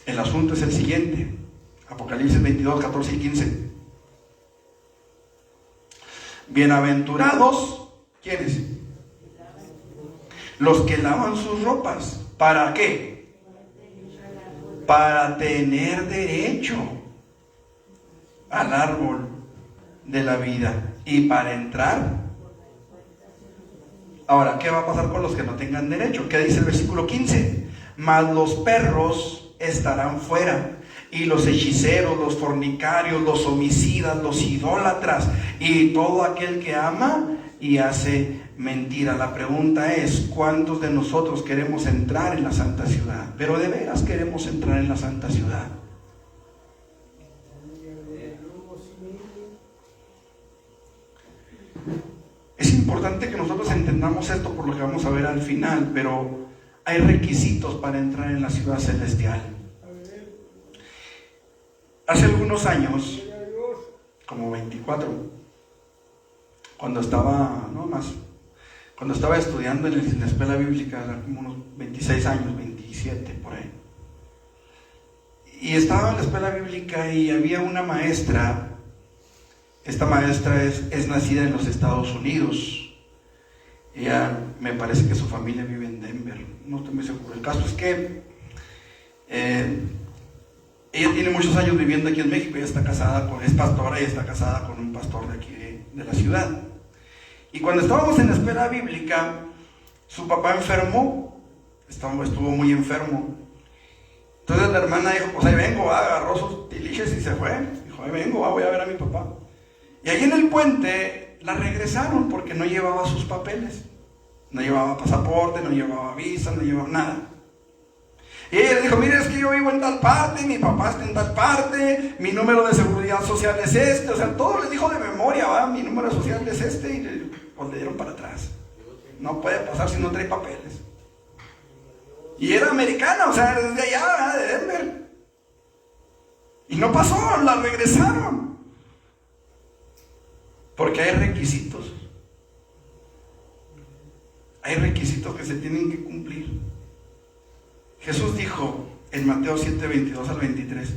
El asunto es el siguiente. Apocalipsis 22, 14 y 15. Bienaventurados, ¿quiénes? Los que lavan sus ropas. ¿Para qué? Para tener derecho al árbol de la vida y para entrar. Ahora, ¿qué va a pasar con los que no tengan derecho? ¿Qué dice el versículo 15? Mas los perros estarán fuera, y los hechiceros, los fornicarios, los homicidas, los idólatras y todo aquel que ama y hace mentira. La pregunta es, ¿cuántos de nosotros queremos entrar en la santa ciudad? Pero de veras queremos entrar en la santa ciudad. Es importante que nosotros entendamos esto por lo que vamos a ver al final, pero hay requisitos para entrar en la ciudad celestial. Hace algunos años, como 24, cuando estaba estudiando en la escuela bíblica, como unos 26 años, 27 por ahí, y estaba en la escuela bíblica y había una maestra. Esta maestra es nacida en los Estados Unidos. Ella, me parece que su familia vive en Denver, no estoy muy seguro. El caso es que ella tiene muchos años viviendo aquí en México. Ella está casada es pastora y está casada con un pastor de aquí de la ciudad. Y cuando estábamos en la escuela bíblica, su papá enfermó, estuvo muy enfermo. Entonces la hermana dijo, pues ahí vengo, agarró sus tiliches y se fue. Dijo, ahí vengo, voy a ver a mi papá. Y ahí en el puente la regresaron porque no llevaba sus papeles. No llevaba pasaporte, no llevaba visa, no llevaba nada. Y ella le dijo, mire, es que yo vivo en tal parte, mi papá está en tal parte, mi número de seguridad social es este. O sea, todo les dijo de memoria, ¿va? Mi número social es este, y le dieron para atrás. No puede pasar si no trae papeles. Y era americana, o sea, desde allá, de Denver. Y no pasó, la regresaron. Porque hay requisitos. Hay requisitos que se tienen que cumplir. Jesús dijo en Mateo 7, 22 al 23,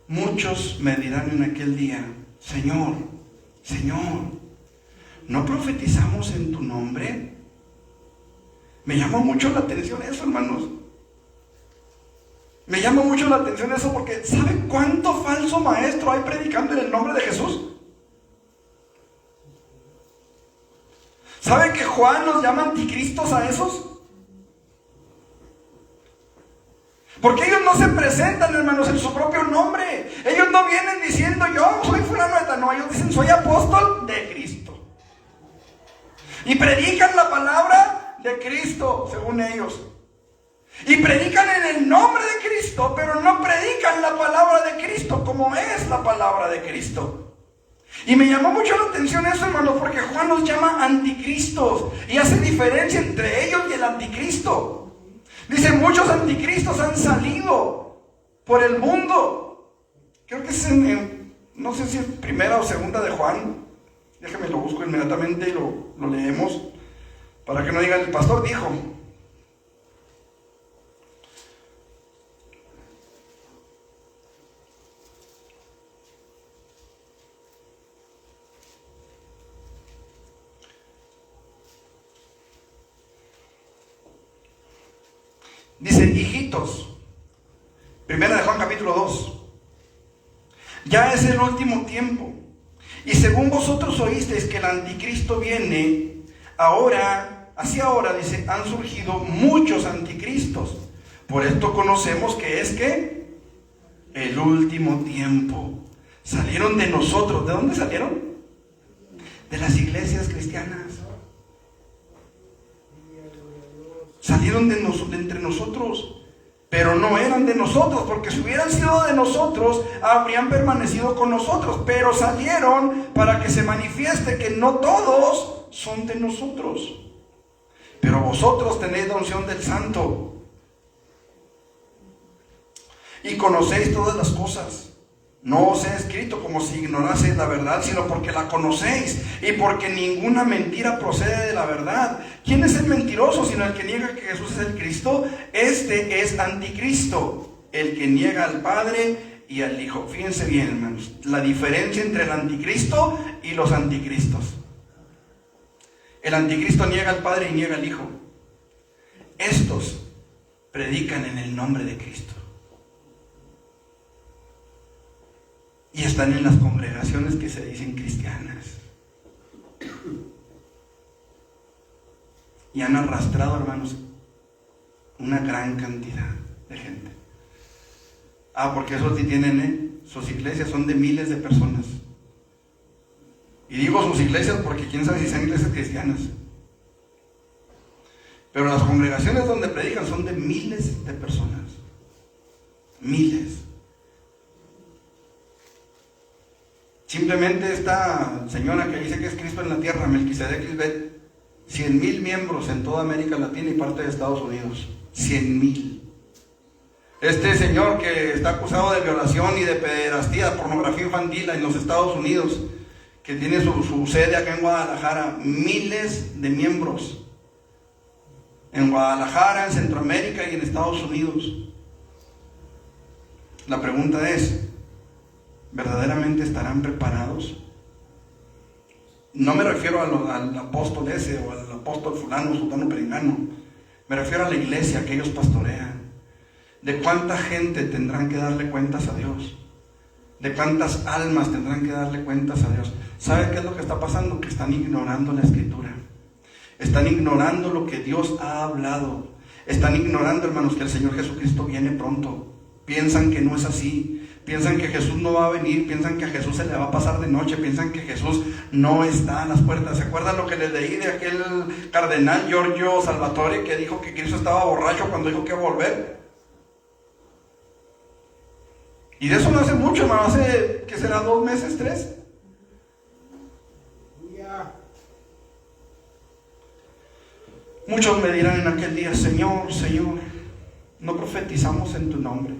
muchos me dirán en aquel día, Señor, Señor, ¿no profetizamos en tu nombre? Me llama mucho la atención eso, hermanos. Me llama mucho la atención eso porque ¿sabe cuánto falso maestro hay predicando en el nombre de Jesús? ¿Sabe que Juan los llama anticristos a esos? Porque ellos no se presentan, hermanos, en su propio nombre. Ellos no vienen diciendo, yo soy fulano de tal. No, ellos dicen, soy apóstol de Cristo. Y predican la palabra de Cristo, según ellos. Y predican en el nombre de Cristo, pero no predican la palabra de Cristo como es la palabra de Cristo. Y me llamó mucho la atención eso, hermanos, porque Juan los llama anticristos y hace diferencia entre ellos y el anticristo. Dice, muchos anticristos han salido por el mundo. Creo que es no sé si es primera o segunda de Juan. Déjame lo busco inmediatamente y lo leemos para que no digan, el pastor dijo. Dice, hijitos, primera de Juan capítulo 2, ya es el último tiempo, y según vosotros oísteis que el anticristo viene, así ahora, dice, han surgido muchos anticristos. Por esto conocemos que es que el último tiempo. Salieron de nosotros. ¿De dónde salieron? De las iglesias cristianas. Salieron de entre nosotros, pero no eran de nosotros, porque si hubieran sido de nosotros, habrían permanecido con nosotros, pero salieron para que se manifieste que no todos son de nosotros. Pero vosotros tenéis la unción del Santo y conocéis todas las cosas. No os he escrito como si ignoraseis la verdad, sino porque la conocéis y porque ninguna mentira procede de la verdad. ¿Quién es el mentiroso sino el que niega que Jesús es el Cristo? Este es anticristo, el que niega al Padre y al Hijo. Fíjense bien, hermanos, la diferencia entre el anticristo y los anticristos. El anticristo niega al Padre y niega al Hijo. Estos predican en el nombre de Cristo. Y están en las congregaciones que se dicen cristianas. Y han arrastrado, hermanos, una gran cantidad de gente. Porque esos sí tienen, sus iglesias son de miles de personas. Y digo sus iglesias porque quién sabe si son iglesias cristianas. Pero las congregaciones donde predican son de miles de personas. Miles. Simplemente esta señora que dice que es Cristo en la tierra, Melquisedec Lisbeth, 100,000 miembros en toda América Latina y parte de Estados Unidos. 100,000. Este señor que está acusado de violación y de pederastía, pornografía infantil en los Estados Unidos, que tiene su sede acá en Guadalajara, miles de miembros. En Guadalajara, en Centroamérica y en Estados Unidos. La pregunta es, ¿verdaderamente estarán preparados? No me refiero al apóstol ese o al apóstol fulano, sultano perengano. Me refiero a la iglesia que ellos pastorean. ¿De cuánta gente tendrán que darle cuentas a Dios? ¿De cuántas almas tendrán que darle cuentas a Dios? ¿Sabe qué es lo que está pasando? Que están ignorando la Escritura. Están ignorando lo que Dios ha hablado. Están ignorando, hermanos, que el Señor Jesucristo viene pronto. Piensan que no es así. Piensan que Jesús no va a venir, piensan que a Jesús se le va a pasar de noche, piensan que Jesús no está a las puertas. ¿Se acuerdan lo que les leí de aquel cardenal Giorgio Salvatore que dijo que Cristo estaba borracho cuando dijo que iba a volver? Y de eso no hace mucho, hermano, hace, ¿qué será? 2 meses, 3. Muchos me dirán en aquel día, Señor, Señor, no profetizamos en tu nombre.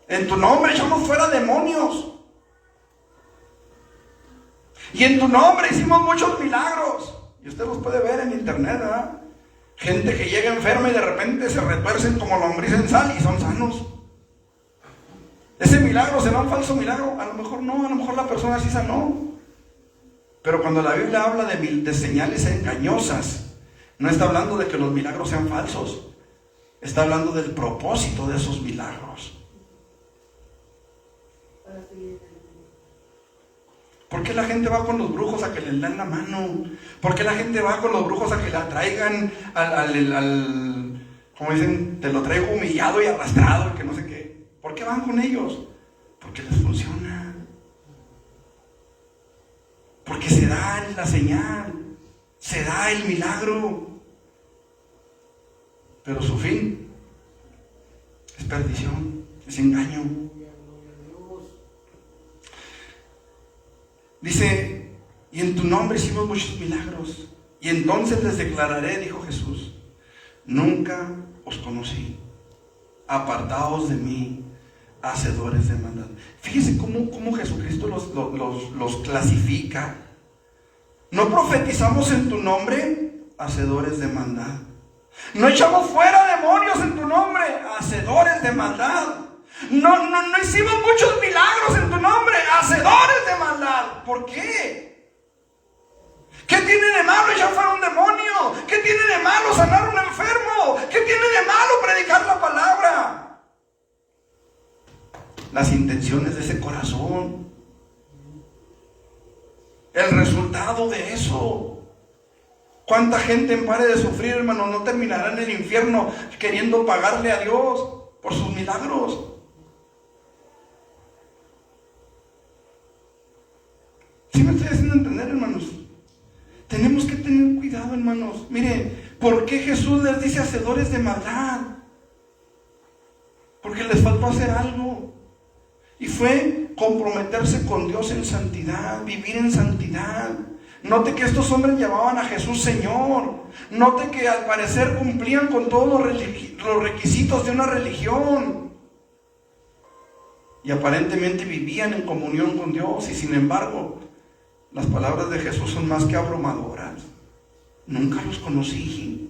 En tu nombre echamos fuera demonios. Y en tu nombre hicimos muchos milagros. Y usted los puede ver en internet, ¿verdad? Gente que llega enferma y de repente se retuercen como lombriz en sal y son sanos. ¿Ese milagro será un falso milagro? A lo mejor no, a lo mejor la persona sí sanó. Pero cuando la Biblia habla de señales engañosas, no está hablando de que los milagros sean falsos. Está hablando del propósito de esos milagros. ¿Por qué la gente va con los brujos a que les den la mano? ¿Por qué la gente va con los brujos a que la traigan como dicen, te lo traigo humillado y arrastrado y que no sé qué? ¿Por qué van con ellos? Porque les funciona. Porque se da la señal, se da el milagro. Pero su fin es perdición, es engaño. Dice, y en tu nombre hicimos muchos milagros. Y entonces les declararé, dijo Jesús, nunca os conocí. Apartaos de mí, hacedores de maldad. Fíjese cómo Jesucristo los clasifica. No profetizamos en tu nombre, hacedores de maldad. No echamos fuera demonios en tu nombre, hacedores de maldad. No hicimos muchos milagros en tu nombre, hacedores de maldad. ¿Por qué? ¿Qué tiene de malo echar fuera un demonio? ¿Qué tiene de malo sanar a un enfermo? ¿Qué tiene de malo predicar la palabra? Las intenciones de ese corazón. El resultado de eso. ¿Cuánta gente en pare de sufrir, hermano, no terminará en el infierno queriendo pagarle a Dios por sus milagros? ¿Sí me estoy haciendo entender, hermanos? Tenemos que tener cuidado, hermanos. Mire, ¿Por qué Jesús les dice hacedores de maldad? Porque les faltó hacer algo. Y fue comprometerse con Dios en santidad, vivir en santidad. Note que estos hombres llamaban a Jesús Señor. Note que al parecer cumplían con todos los requisitos de una religión. Y aparentemente vivían en comunión con Dios. Y sin embargo, las palabras de Jesús son más que abrumadoras. Nunca los conocí.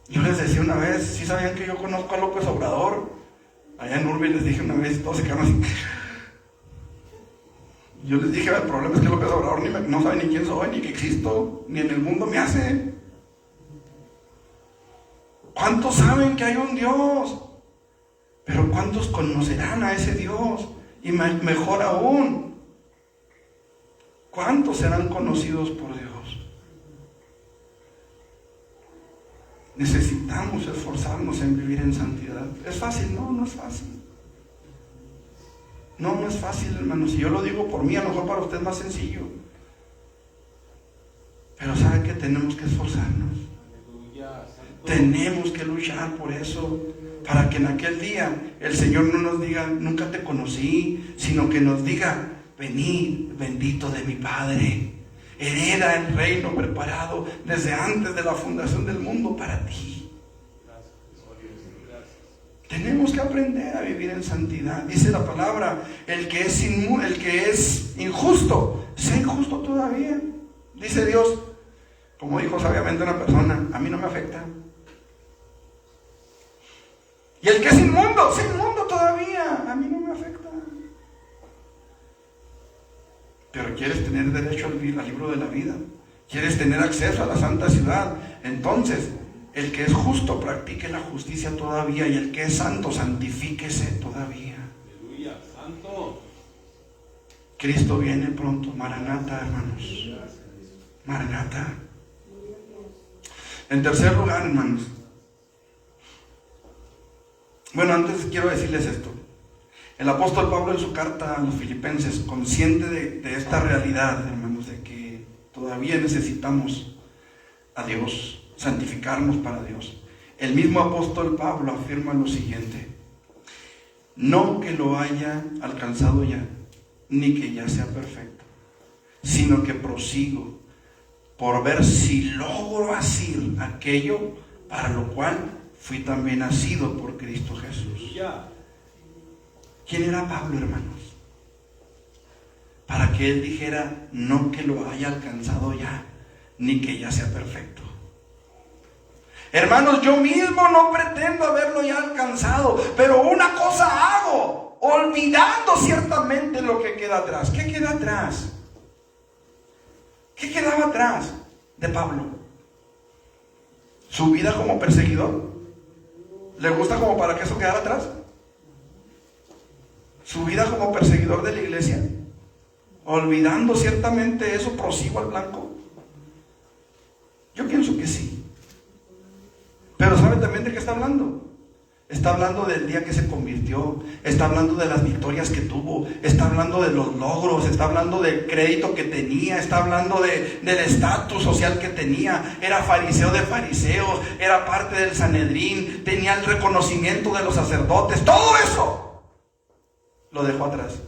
Yo les decía una vez, ¿sí sabían que yo conozco a López Obrador? Allá en Urbi les dije una vez, todos se quedaron así. Yo les dije, el problema es que López Obrador no sabe ni quién soy, ni que existo, ni en el mundo me hace. ¿Cuántos saben que hay un Dios? Pero ¿cuántos conocerán a ese Dios? Y mejor aún, ¿cuántos serán conocidos por Dios? Necesitamos esforzarnos en vivir en santidad. ¿Es fácil? No, no es fácil. No es fácil, hermanos. Si yo lo digo por mí, a lo mejor para usted es más sencillo. Pero ¿sabe que tenemos que esforzarnos? Tenemos que luchar por eso, para que en aquel día el Señor no nos diga, nunca te conocí, sino que nos diga, venid, bendito de mi Padre, hereda el reino preparado desde antes de la fundación del mundo para ti. Tenemos que aprender a vivir en santidad. Dice la palabra, el que es injusto, sea injusto todavía. Dice Dios, como dijo sabiamente una persona, a mí no me afecta. Y el que es inmundo, sea inmundo todavía, a mí no me afecta. Pero quieres tener derecho al libro de la vida, quieres tener acceso a la santa ciudad, entonces el que es justo practique la justicia todavía, y el que es santo santifíquese todavía. Aleluya, santo. Cristo viene pronto, Maranata, hermanos. Maranata. En tercer lugar, hermanos. Bueno, antes quiero decirles esto. El apóstol Pablo en su carta a los filipenses, consciente de esta realidad, hermanos, de que todavía necesitamos a Dios, santificarnos para Dios. El mismo apóstol Pablo afirma lo siguiente: no que lo haya alcanzado ya, ni que ya sea perfecto, sino que prosigo por ver si logro asir aquello para lo cual fui también nacido por Cristo Jesús. ¿Quién era Pablo, hermanos? Para que él dijera, no que lo haya alcanzado ya, ni que ya sea perfecto. Hermanos, yo mismo no pretendo haberlo ya alcanzado, pero una cosa hago, olvidando ciertamente lo que queda atrás. ¿Qué queda atrás? ¿Qué quedaba atrás de Pablo? ¿Su vida como perseguidor? ¿Le gusta como para que eso quedara atrás? ¿Su vida como perseguidor de la iglesia? Olvidando ciertamente eso, prosigo al blanco. Yo pienso que sí. Pero ¿sabe también de qué está hablando? Está hablando del día que se convirtió, está hablando de las victorias que tuvo, está hablando de los logros, está hablando del crédito que tenía, está hablando del estatus social que tenía. Era fariseo de fariseos, era parte del Sanedrín, tenía el reconocimiento de los sacerdotes. Todo eso lo dejó atrás.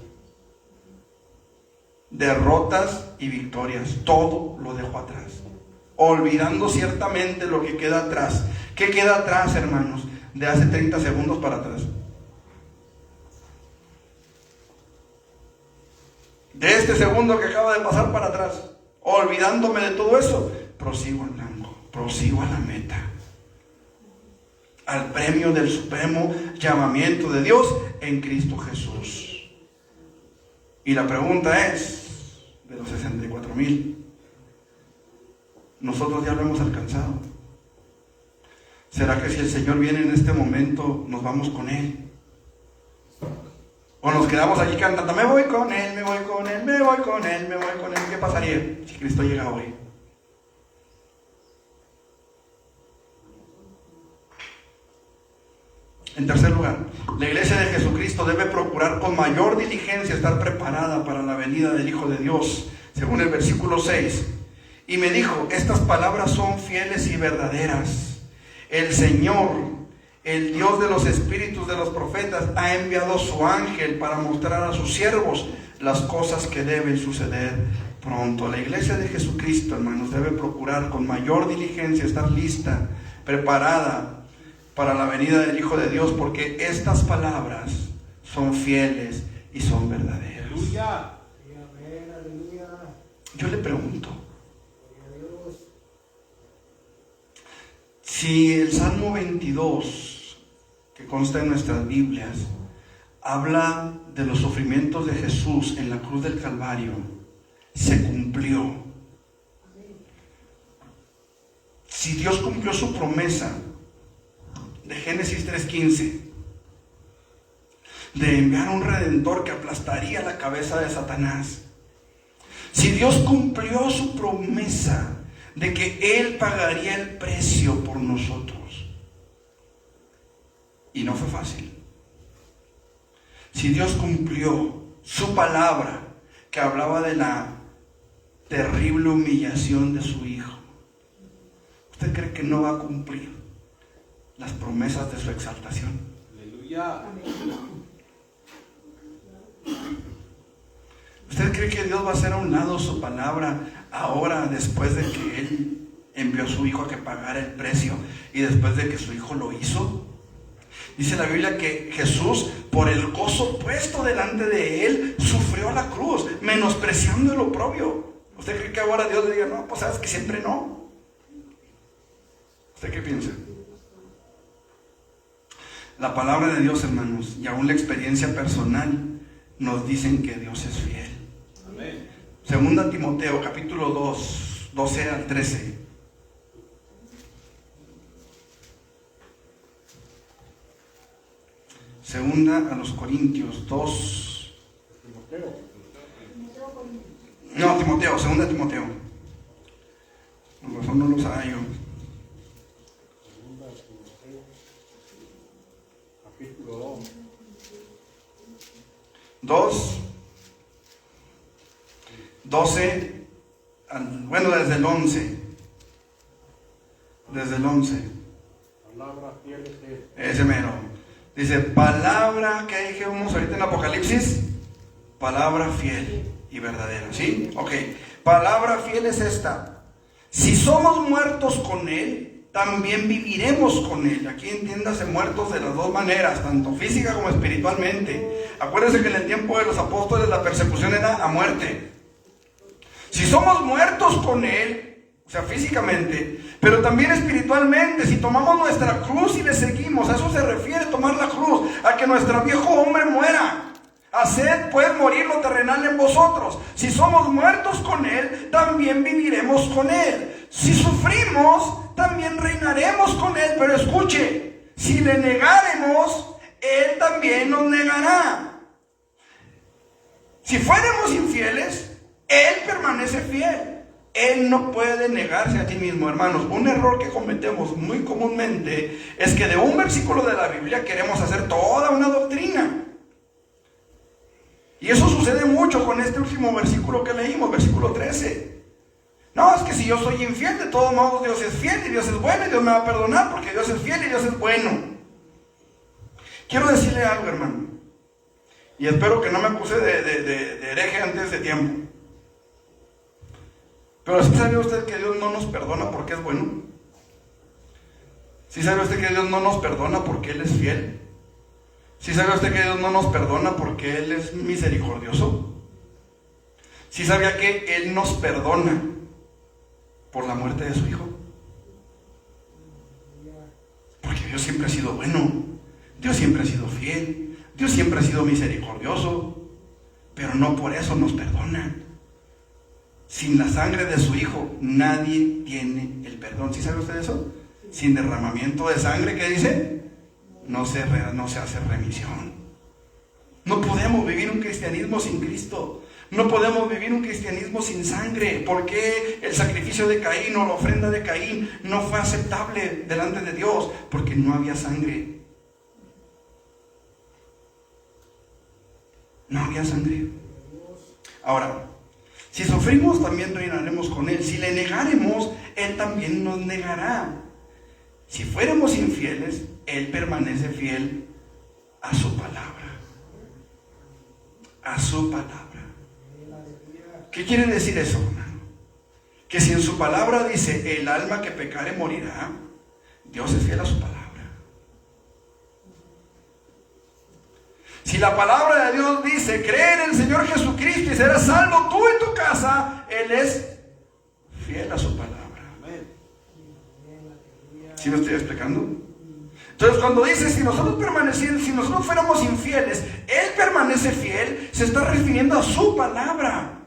Derrotas y victorias, todo lo dejó atrás, olvidando ciertamente lo que queda atrás. ¿Qué queda atrás, hermanos? De hace 30 segundos para atrás. De este segundo que acaba de pasar para atrás, olvidándome de todo eso, prosigo al blanco, prosigo a la meta, al premio del supremo llamamiento de Dios en Cristo Jesús. Y la pregunta es, de los 64,000, ¿nosotros ya lo hemos alcanzado? ¿Será que si el Señor viene en este momento, nos vamos con Él? ¿O nos quedamos allí cantando, me voy con Él, me voy con Él, me voy con Él, me voy con Él? ¿Qué pasaría si Cristo llega hoy? En tercer lugar, la iglesia de Jesucristo debe procurar con mayor diligencia estar preparada para la venida del Hijo de Dios, según el versículo 6. Y me dijo, estas palabras son fieles y verdaderas. El Señor, el Dios de los espíritus de los profetas, ha enviado su ángel para mostrar a sus siervos las cosas que deben suceder pronto. La iglesia de Jesucristo, hermanos, debe procurar con mayor diligencia estar lista, preparada para la venida del Hijo de Dios, porque estas palabras son fieles y son verdaderas. Aleluya. Yo le pregunto, si el Salmo 22, que consta en nuestras Biblias, habla de los sufrimientos de Jesús en la cruz del Calvario, se cumplió. Si Dios cumplió su promesa de Génesis 3:15, de enviar un redentor que aplastaría la cabeza de Satanás, si Dios cumplió su promesa de que Él pagaría el precio por nosotros, y no fue fácil, si Dios cumplió su palabra que hablaba de la terrible humillación de su Hijo, ¿usted cree que no va a cumplir las promesas de su exaltación? Aleluya. ¿Usted cree que Dios va a hacer a un lado su palabra ahora, después de que Él envió a su Hijo a que pagara el precio y después de que su Hijo lo hizo? Dice la Biblia que Jesús, por el gozo puesto delante de Él, sufrió la cruz, menospreciando el oprobio. ¿Usted cree que ahora Dios le diga, no, pues sabes que siempre no? ¿Usted qué piensa? La palabra de Dios, hermanos, y aún la experiencia personal, nos dicen que Dios es fiel. Amén. Segunda Timoteo, capítulo 2, 12 al 13. Segunda a los Corintios 2. No, Timoteo, segunda Timoteo. A lo mejor no los hallo. Segunda Timoteo, capítulo 2, 12, bueno, desde el 11. Desde el 11. palabra fiel es Ese mero. Dice, palabra que dijimos ahorita en Apocalipsis, palabra fiel y verdadera, ¿sí? Ok, palabra fiel es esta. Si somos muertos con Él, también viviremos con Él. Aquí entiéndase muertos de las dos maneras, tanto física como espiritualmente. Acuérdense que en el tiempo de los apóstoles la persecución era a muerte. Si somos muertos con Él, o sea, físicamente, pero también espiritualmente, si tomamos nuestra cruz y le seguimos, a eso se refiere tomar la cruz, a que nuestro viejo hombre muera. Haced pues morir lo terrenal en vosotros. Si somos muertos con Él, también viviremos con Él. Si sufrimos, también reinaremos con Él. Pero escuche, si le negáremos, Él también nos negará. Si fuéramos infieles, Él permanece fiel. Él no puede negarse a sí mismo, hermanos. Un error que cometemos muy comúnmente es que de un versículo de la Biblia queremos hacer toda una doctrina. Y eso sucede mucho con este último versículo que leímos, versículo 13. No, es que si yo soy infiel, de todos modos Dios es fiel y Dios es bueno y Dios me va a perdonar porque Dios es fiel y Dios es bueno. Quiero decirle algo, hermano, y espero que no me acuse de hereje antes de tiempo. Pero ¿sí sabe usted que Dios no nos perdona porque es bueno? ¿Sí sabe usted que Dios no nos perdona porque Él es fiel? ¿Sí sabe usted que Dios no nos perdona porque Él es misericordioso? ¿Sí sabía que Él nos perdona por la muerte de su Hijo? Porque Dios siempre ha sido bueno, Dios siempre ha sido fiel, Dios siempre ha sido misericordioso, pero no por eso nos perdona. Sin la sangre de su Hijo, nadie tiene el perdón. ¿Sí sabe usted eso? Sin derramamiento de sangre, ¿qué dice? No se hace remisión. No podemos vivir un cristianismo sin Cristo. No podemos vivir un cristianismo sin sangre. ¿Por qué el sacrificio de Caín o la ofrenda de Caín no fue aceptable delante de Dios? Porque no había sangre. No había sangre. Ahora, Si sufrimos, también reinaremos con Él. Si le negáremos, Él también nos negará. Si fuéramos infieles, Él permanece fiel a su palabra. A su palabra. ¿Qué quiere decir eso, hermano? Que si en su palabra dice, el alma que pecare morirá, Dios es fiel a su palabra. Si la palabra de Dios dice, cree en el Señor Jesucristo y serás salvo tú y tu casa, Él es fiel a su palabra. ¿Sí me estoy explicando? Entonces cuando dice, si nosotros fuéramos infieles, Él permanece fiel, se está refiriendo a su palabra.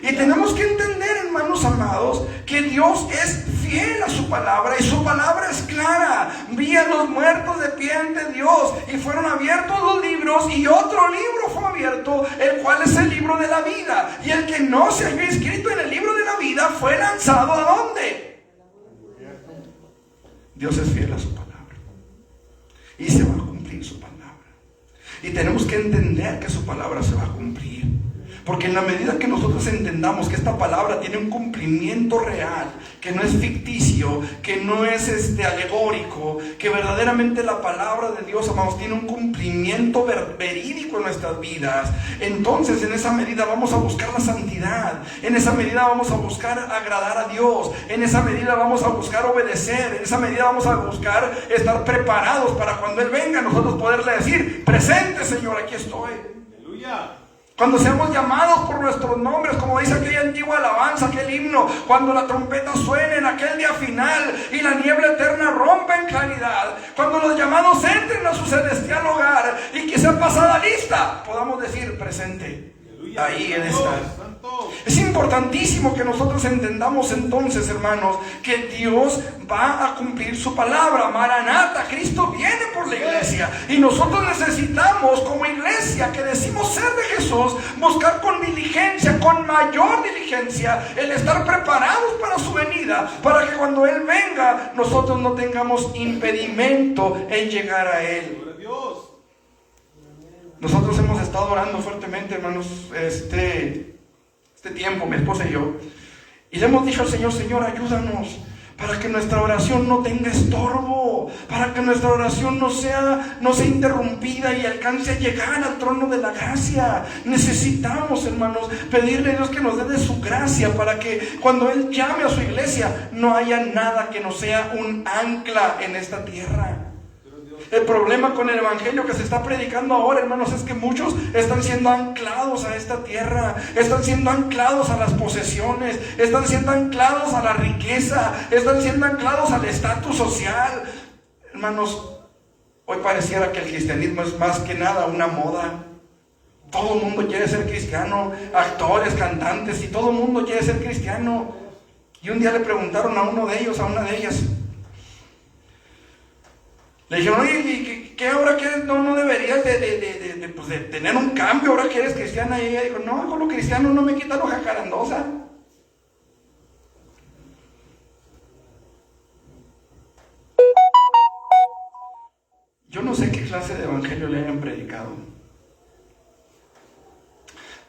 Y tenemos que entender, hermanos amados, que Dios es fiel a su palabra y su palabra es clara. Vi a los muertos de pie ante Dios y fueron abiertos los libros y otro libro fue abierto, el cual es el libro de la vida. Y el que no se halló inscrito en el libro de la vida fue lanzado ¿a dónde? Dios es fiel a su palabra y se va a cumplir su palabra. Y tenemos que entender que su palabra se va a cumplir. Porque en la medida que nosotros entendamos que esta palabra tiene un cumplimiento real, que no es ficticio, que no es alegórico, que verdaderamente la palabra de Dios, amados, tiene un cumplimiento verídico en nuestras vidas, entonces en esa medida vamos a buscar la santidad, en esa medida vamos a buscar agradar a Dios, en esa medida vamos a buscar obedecer, en esa medida vamos a buscar estar preparados para cuando Él venga nosotros poderle decir, presente Señor, aquí estoy. Aleluya. Cuando seamos llamados por nuestros nombres, como dice aquella antigua alabanza, aquel himno, cuando la trompeta suene en aquel día final y la niebla eterna rompa en claridad, cuando los llamados entren a su celestial hogar y que sea pasada lista, podamos decir presente. Aleluya. Ahí Él está. Santo. Es importantísimo que nosotros entendamos entonces, hermanos, que Dios va a cumplir su palabra. Maranata, Cristo viene por la iglesia. Y nosotros necesitamos, como iglesia que decimos ser de Jesús, buscar con diligencia, con mayor diligencia, el estar preparados para su venida, para que cuando Él venga, nosotros no tengamos impedimento en llegar a Él. Gloria a Dios. Nosotros hemos estado orando fuertemente, hermanos, este tiempo, mi esposa y yo, y le hemos dicho al Señor, Señor, ayúdanos para que nuestra oración no tenga estorbo, para que nuestra oración no sea interrumpida y alcance a llegar al trono de la gracia. Necesitamos, hermanos, pedirle a Dios que nos dé de su gracia para que cuando Él llame a su iglesia no haya nada que no sea un ancla en esta tierra. El problema con el evangelio que se está predicando ahora, hermanos, es que muchos están siendo anclados a esta tierra, están siendo anclados a las posesiones, están siendo anclados a la riqueza, están siendo anclados al estatus social. Hermanos, hoy pareciera que el cristianismo es más que nada una moda. Todo el mundo quiere ser cristiano, actores, cantantes, y todo el mundo quiere ser cristiano. Y un día le preguntaron a uno de ellos, a una de ellas, le dijeron, oye, ¿qué ahora quieres? No deberías de tener un cambio ahora que eres cristiana. Y ella dijo, no, con lo cristiano no me quita lo jacarandosa. Yo no sé qué clase de evangelio le hayan predicado.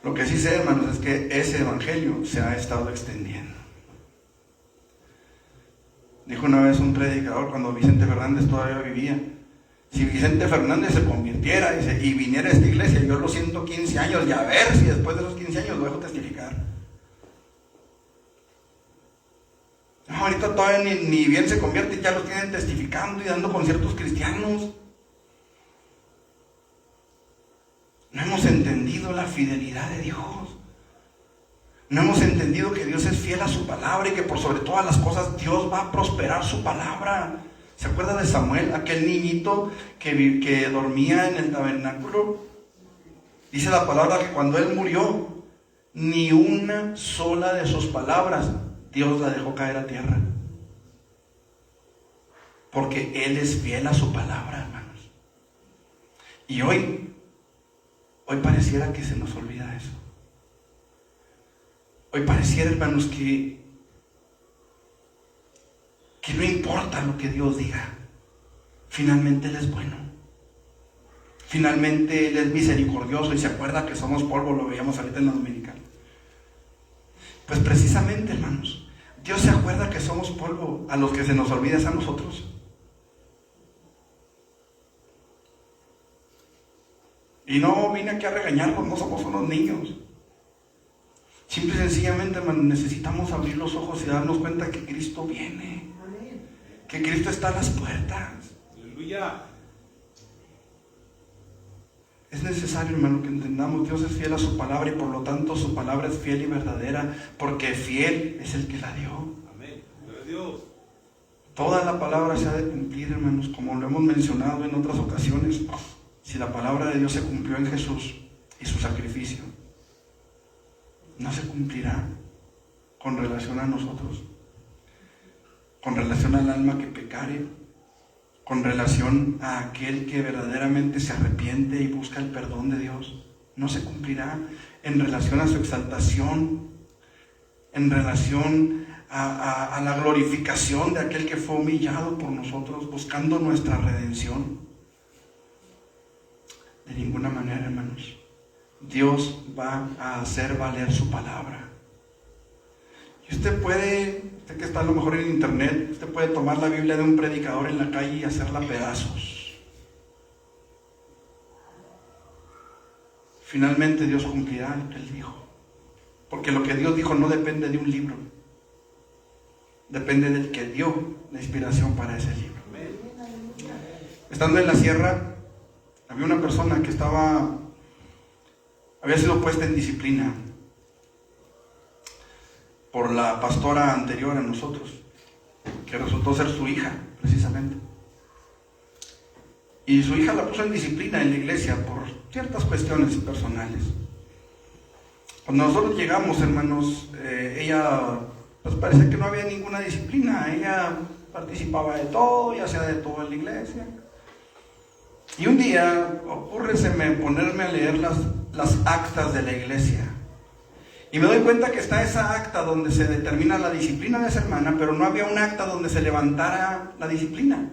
Lo que sí sé, hermanos, es que ese evangelio se ha estado extendiendo. Dijo una vez un predicador cuando Vicente Fernández todavía vivía, si Vicente Fernández se convirtiera y viniera a esta iglesia, yo los 115 años, y a ver si después de esos 15 años lo dejo testificar. No, ahorita todavía ni bien se convierte y ya los tienen testificando y dando conciertos cristianos. No hemos entendido la fidelidad de Dios. No hemos entendido que Dios es fiel a su palabra y que por sobre todas las cosas Dios va a prosperar su palabra. ¿Se acuerda de Samuel, aquel niñito que dormía en el tabernáculo? Dice la palabra que cuando él murió, ni una sola de sus palabras Dios la dejó caer a tierra. Porque Él es fiel a su palabra, hermanos. Y hoy pareciera que se nos olvida eso. Hoy pareciera, hermanos, que no importa lo que Dios diga. Finalmente Él es bueno. Finalmente Él es misericordioso y se acuerda que somos polvo, lo veíamos ahorita en la dominical. Pues precisamente, hermanos, Dios se acuerda que somos polvo. A los que se nos olvida es a nosotros. Y no vine aquí a regañarlos, no somos unos niños. Simple y sencillamente, hermano, necesitamos abrir los ojos y darnos cuenta que Cristo viene. Que Cristo está a las puertas. Aleluya. Es necesario, hermano, que entendamos, Dios es fiel a su palabra y por lo tanto su palabra es fiel y verdadera, porque fiel es el que la dio. Amén. Gloria a Dios. Toda la palabra se ha de cumplir, hermanos, como lo hemos mencionado en otras ocasiones. Si la palabra de Dios se cumplió en Jesús y su sacrificio, no se cumplirá con relación a nosotros, con relación al alma que pecare, con relación a aquel que verdaderamente se arrepiente y busca el perdón de Dios. No se cumplirá en relación a su exaltación, en relación a la glorificación de aquel que fue humillado por nosotros, buscando nuestra redención. De ninguna manera, hermanos. Dios va a hacer valer su palabra. Y usted que está a lo mejor en internet, usted puede tomar la Biblia de un predicador en la calle y hacerla pedazos. Finalmente Dios cumplirá lo que Él dijo. Porque lo que Dios dijo no depende de un libro. Depende del que dio la inspiración para ese libro. Estando en la sierra, había una persona que había sido puesta en disciplina por la pastora anterior a nosotros, que resultó ser su hija, precisamente. Y su hija la puso en disciplina en la iglesia por ciertas cuestiones personales. Cuando nosotros llegamos, hermanos, ella, pues parece que no había ninguna disciplina. Ella participaba de todo y hacía de todo en la iglesia. Y un día ocurreseme ponerme a leer las actas de la iglesia. Y me doy cuenta que está esa acta donde se determina la disciplina de esa hermana, pero no había un acta donde se levantara la disciplina.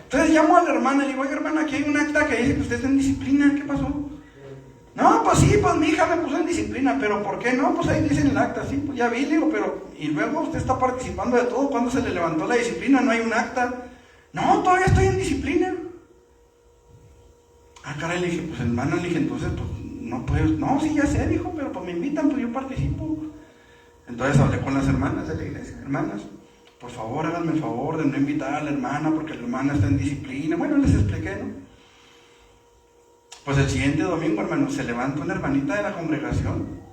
Entonces llamo a la hermana y le digo, oye hermana, aquí hay un acta que dice que usted está en disciplina, ¿qué pasó? No, pues sí, pues mi hija me puso en disciplina, pero ¿por qué no? Pues ahí dice en el acta, sí, pues ya vi, le digo, pero y luego usted está participando de todo, ¿cuándo se le levantó la disciplina? No hay un acta. No, todavía estoy en disciplina. Ah, caray, le dije, pues hermana, le dije, entonces, pues no puedes, no, sí, ya sé, dijo, pero pues me invitan, pues yo participo. Entonces hablé con las hermanas de la iglesia, hermanas, por favor, háganme el favor de no invitar a la hermana, porque la hermana está en disciplina. Bueno, les expliqué, ¿no? Pues el siguiente domingo, hermano, se levanta una hermanita de la congregación.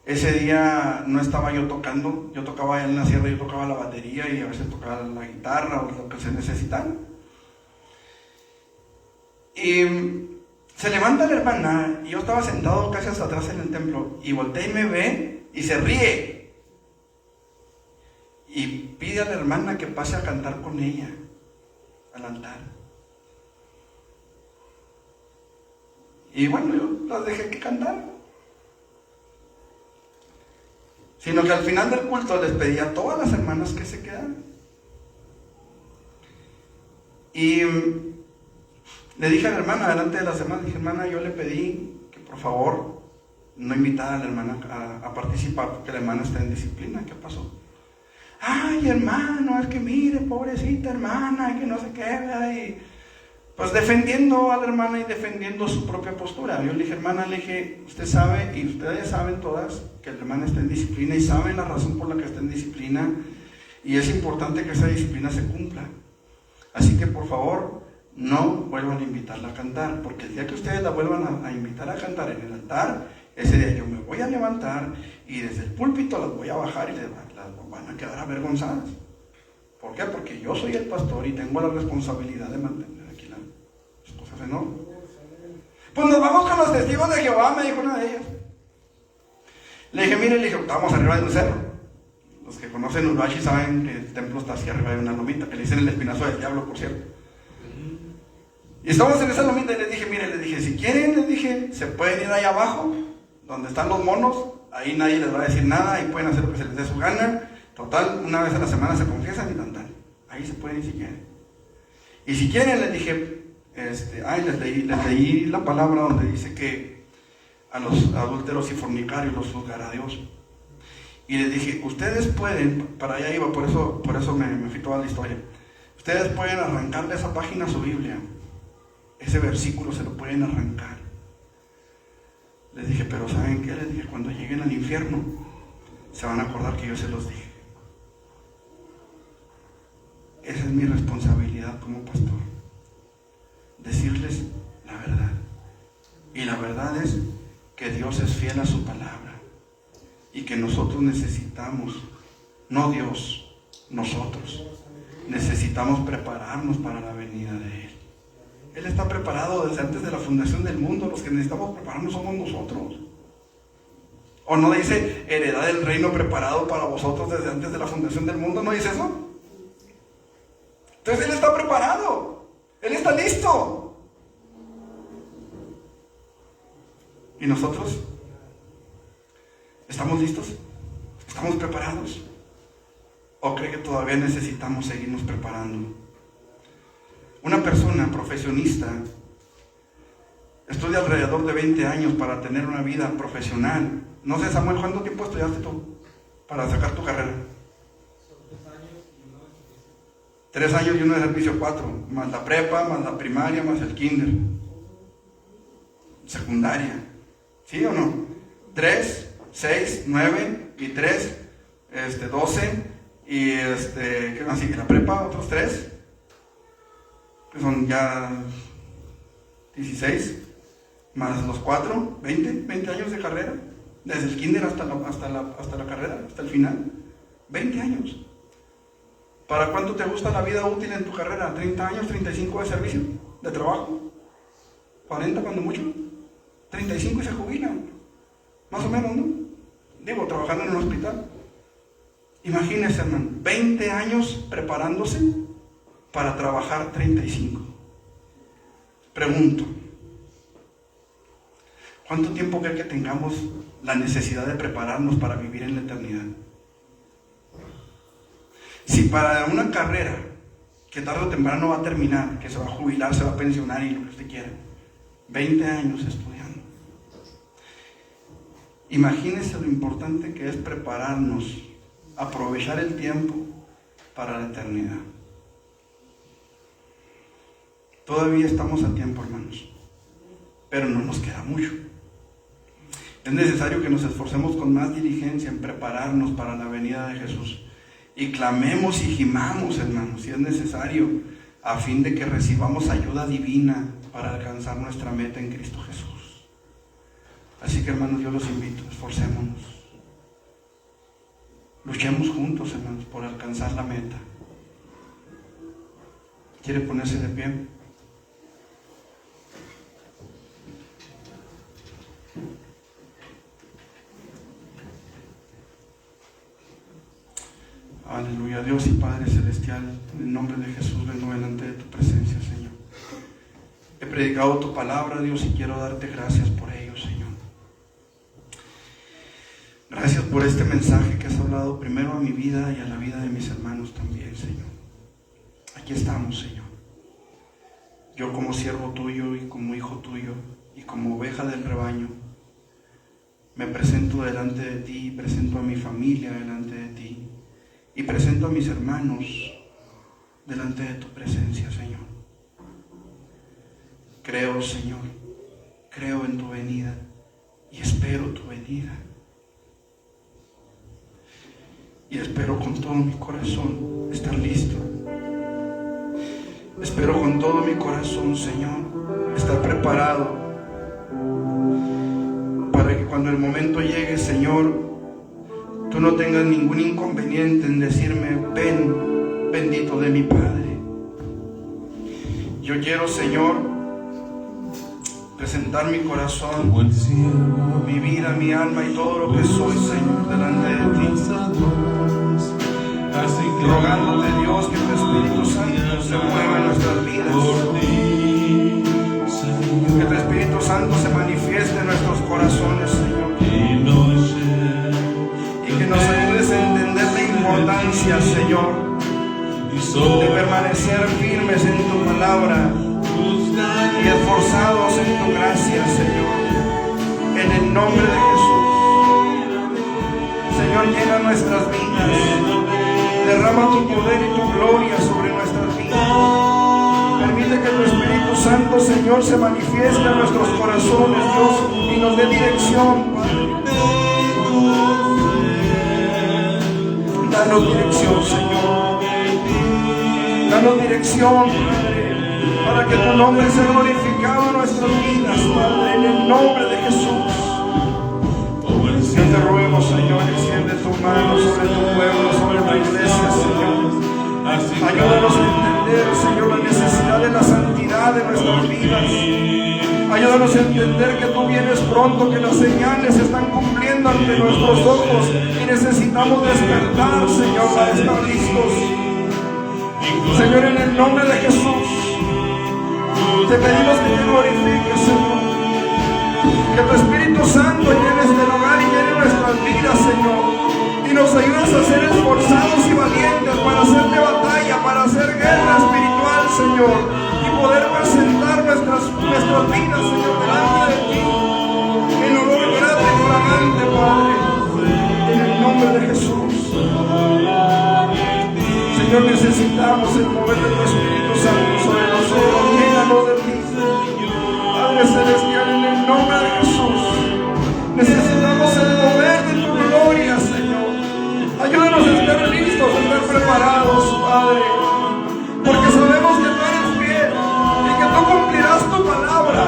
Ese día no estaba yo tocando, yo tocaba en la sierra, yo tocaba la batería y a veces tocaba la guitarra o lo que se necesitara. Y se levanta la hermana y yo estaba sentado casi hasta atrás en el templo y voltea y me ve y se ríe y pide a la hermana que pase a cantar con ella al altar. Y bueno, yo las dejé que cantaran, sino que al final del culto les pedí a todas las hermanas que se quedaran. Y le dije a la hermana, delante de las demás, dije, hermana, yo le pedí que por favor no invitara a la hermana a participar porque la hermana está en disciplina. ¿Qué pasó? Ay, hermano, es que mire, pobrecita hermana, que no sé qué, y pues defendiendo a la hermana y defendiendo su propia postura. Yo le dije, hermana, le dije, usted sabe, y ustedes saben todas, que la hermana está en disciplina y saben la razón por la que está en disciplina, y es importante que esa disciplina se cumpla. Así que por favor, no vuelvan a invitarla a cantar, porque el día que ustedes la vuelvan a invitar a cantar en el altar, ese día yo me voy a levantar y desde el púlpito las voy a bajar y las van a quedar avergonzadas. ¿Por qué? Porque yo soy el pastor y tengo la responsabilidad de mantener aquí las cosas en orden. Pues nos vamos con los testigos de Jehová, me dijo una de ellas. Le dije, mire, le dije, estábamos arriba de un cerro. Los que conocen Urashi saben que el templo está así arriba de una lomita, que le dicen el espinazo del diablo, por cierto. Y estábamos en esa lomita y les dije, mire, les dije, si quieren, les dije, se pueden ir ahí abajo, donde están los monos, ahí nadie les va a decir nada, ahí pueden hacer lo que se les dé su gana. Total, una vez a la semana se confiesan y tal. Ahí se pueden ir si quieren. Y si quieren, les dije, les leí la palabra donde dice que a los adúlteros y fornicarios los juzgará Dios. Y les dije, ustedes pueden, para allá iba, por eso me fui toda la historia. Ustedes pueden arrancarle esa página a su Biblia. Ese versículo se lo pueden arrancar. Les dije, pero ¿saben qué? Les dije, cuando lleguen al infierno, se van a acordar que yo se los dije. Esa es mi responsabilidad como pastor. Decirles la verdad. Y la verdad es que Dios es fiel a su palabra. Y que nosotros necesitamos, no Dios, nosotros, necesitamos prepararnos para la venida de Él. Él está preparado desde antes de la fundación del mundo. Los que necesitamos prepararnos somos nosotros. ¿O no dice heredad del reino preparado para vosotros desde antes de la fundación del mundo? ¿No dice eso? Entonces Él está preparado. Él está listo. ¿Y nosotros? ¿Estamos listos? ¿Estamos preparados? ¿O cree que todavía necesitamos seguirnos preparando? Una persona profesionista estudia alrededor de 20 años para tener una vida profesional. No sé, Samuel, ¿cuánto tiempo estudiaste tú para sacar tu carrera? 3 años y uno de servicio, 4, más la prepa, más la primaria, más el kinder, secundaria, ¿sí o no? 3, 6, 9 y 3, 12 y ¿qué más sigue? La prepa, otros 3, que son ya 16, más los 4, 20 años de carrera, desde el kinder hasta la carrera, hasta el final, 20 años. ¿Para cuánto te gusta la vida útil en tu carrera? ¿30 años, 35 de servicio, de trabajo? ¿40 cuando mucho? 35 y se jubilan, más o menos, ¿no? Digo, trabajando en un hospital. Imagínense, hermano, 20 años preparándose para trabajar 35. Pregunto, ¿cuánto tiempo cree que tengamos la necesidad de prepararnos para vivir en la eternidad? Si para una carrera que tarde o temprano va a terminar, que se va a jubilar, se va a pensionar y lo que usted quiera, 20 años estudiando. Imagínese lo importante que es prepararnos, aprovechar el tiempo para la eternidad. Todavía estamos a tiempo, hermanos, pero no nos queda mucho. Es necesario que nos esforcemos con más diligencia en prepararnos para la venida de Jesús. Y clamemos y gimamos, hermanos, si es necesario, a fin de que recibamos ayuda divina para alcanzar nuestra meta en Cristo Jesús. Así que, hermanos, yo los invito, esforcémonos. Luchemos juntos, hermanos, por alcanzar la meta. ¿Quiere ponerse de pie? Aleluya. Dios y Padre Celestial, en el nombre de Jesús vengo delante de tu presencia, Señor. He predicado tu palabra, Dios, y quiero darte gracias por ello, Señor. Gracias por este mensaje que has hablado primero a mi vida y a la vida de mis hermanos también, Señor. Aquí estamos, Señor. Yo como siervo tuyo y como hijo tuyo y como oveja del rebaño, me presento delante de ti, presento a mi familia delante de ti. Y presento a mis hermanos delante de tu presencia, Señor. Creo, Señor, creo en tu venida y espero tu venida. Y espero con todo mi corazón estar listo. Espero con todo mi corazón, Señor, estar preparado para que cuando el momento llegue, Señor, tú no tengas ningún inconveniente en decirme, ven, bendito de mi Padre. Yo quiero, Señor, presentar mi corazón, mi vida, mi alma y todo lo que soy, Señor, delante de ti. Rogándote, Dios, que tu Espíritu Santo se mueva en nuestras vidas. Que tu Espíritu Santo se manifieste en nuestros corazones, Señor. Que nos ayudes a entender la importancia, Señor, de permanecer firmes en tu palabra y esforzados en tu gracia, Señor. En el nombre de Jesús. Señor, llena nuestras vidas. Derrama tu poder y tu gloria sobre nuestras vidas. Permite que tu Espíritu Santo, Señor, se manifieste en nuestros corazones, Dios, y nos dé dirección, Padre. Danos dirección, Señor. Danos dirección, Padre, para que tu nombre sea glorificado en nuestras vidas, Padre, en el nombre de Jesús. Yo te ruego, Señor, extiende tu mano sobre tu pueblo, sobre tu iglesia, Señor. Ayúdanos a entender, Señor, la necesidad de la santidad de nuestras vidas. Ayúdanos a entender que tú vienes pronto, que las señales se están cumpliendo ante nuestros ojos y necesitamos despertar, Señor, para estar listos. Señor, en el nombre de Jesús, te pedimos que te glorifiques, Señor. Que tu Espíritu Santo llene este lugar y llene nuestras vidas, Señor. Y nos ayudes a ser esforzados y valientes para hacer de batalla, para hacer guerra espiritual, Señor. Y poder presentar nuestras vidas, Señor, delante de ti. En olor grato y fragante, Padre. En el nombre de Jesús. Señor, necesitamos el mover de tu Espíritu Santo sobre nosotros. Llénanos de ti. Padre Celestial, en el nombre de Jesús, necesitamos el poder de tu gloria, Señor. Ayúdanos a estar listos, a estar preparados, Padre, porque sabemos que tú eres fiel y que tú cumplirás tu palabra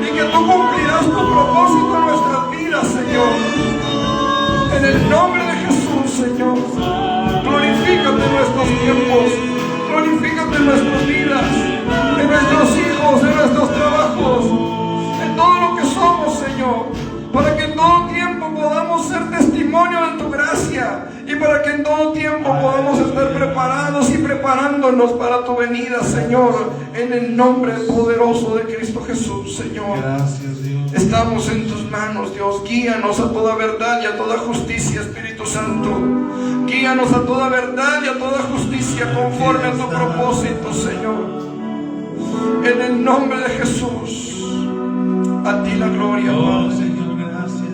y que tú cumplirás tu propósito en nuestras vidas, Señor. En el nombre de Jesús, Señor, glorifícate en nuestros tiempos, glorifícate en nuestras vidas, en nuestros hijos, en nuestros trabajos, en todo lo que somos, Señor, para que en todo tiempo podamos ser testimonio de tu gracia y para que en todo tiempo podamos estar preparados y preparándonos para tu venida, Señor, en el nombre poderoso de Cristo Jesús, Señor. Gracias, Dios. Estamos en tus manos, Dios. Guíanos a toda verdad y a toda justicia, Espíritu Santo. Guíanos a toda verdad y a toda justicia conforme a tu propósito, Señor. En el nombre de Jesús, a ti la gloria, Padre. Señor, gracias.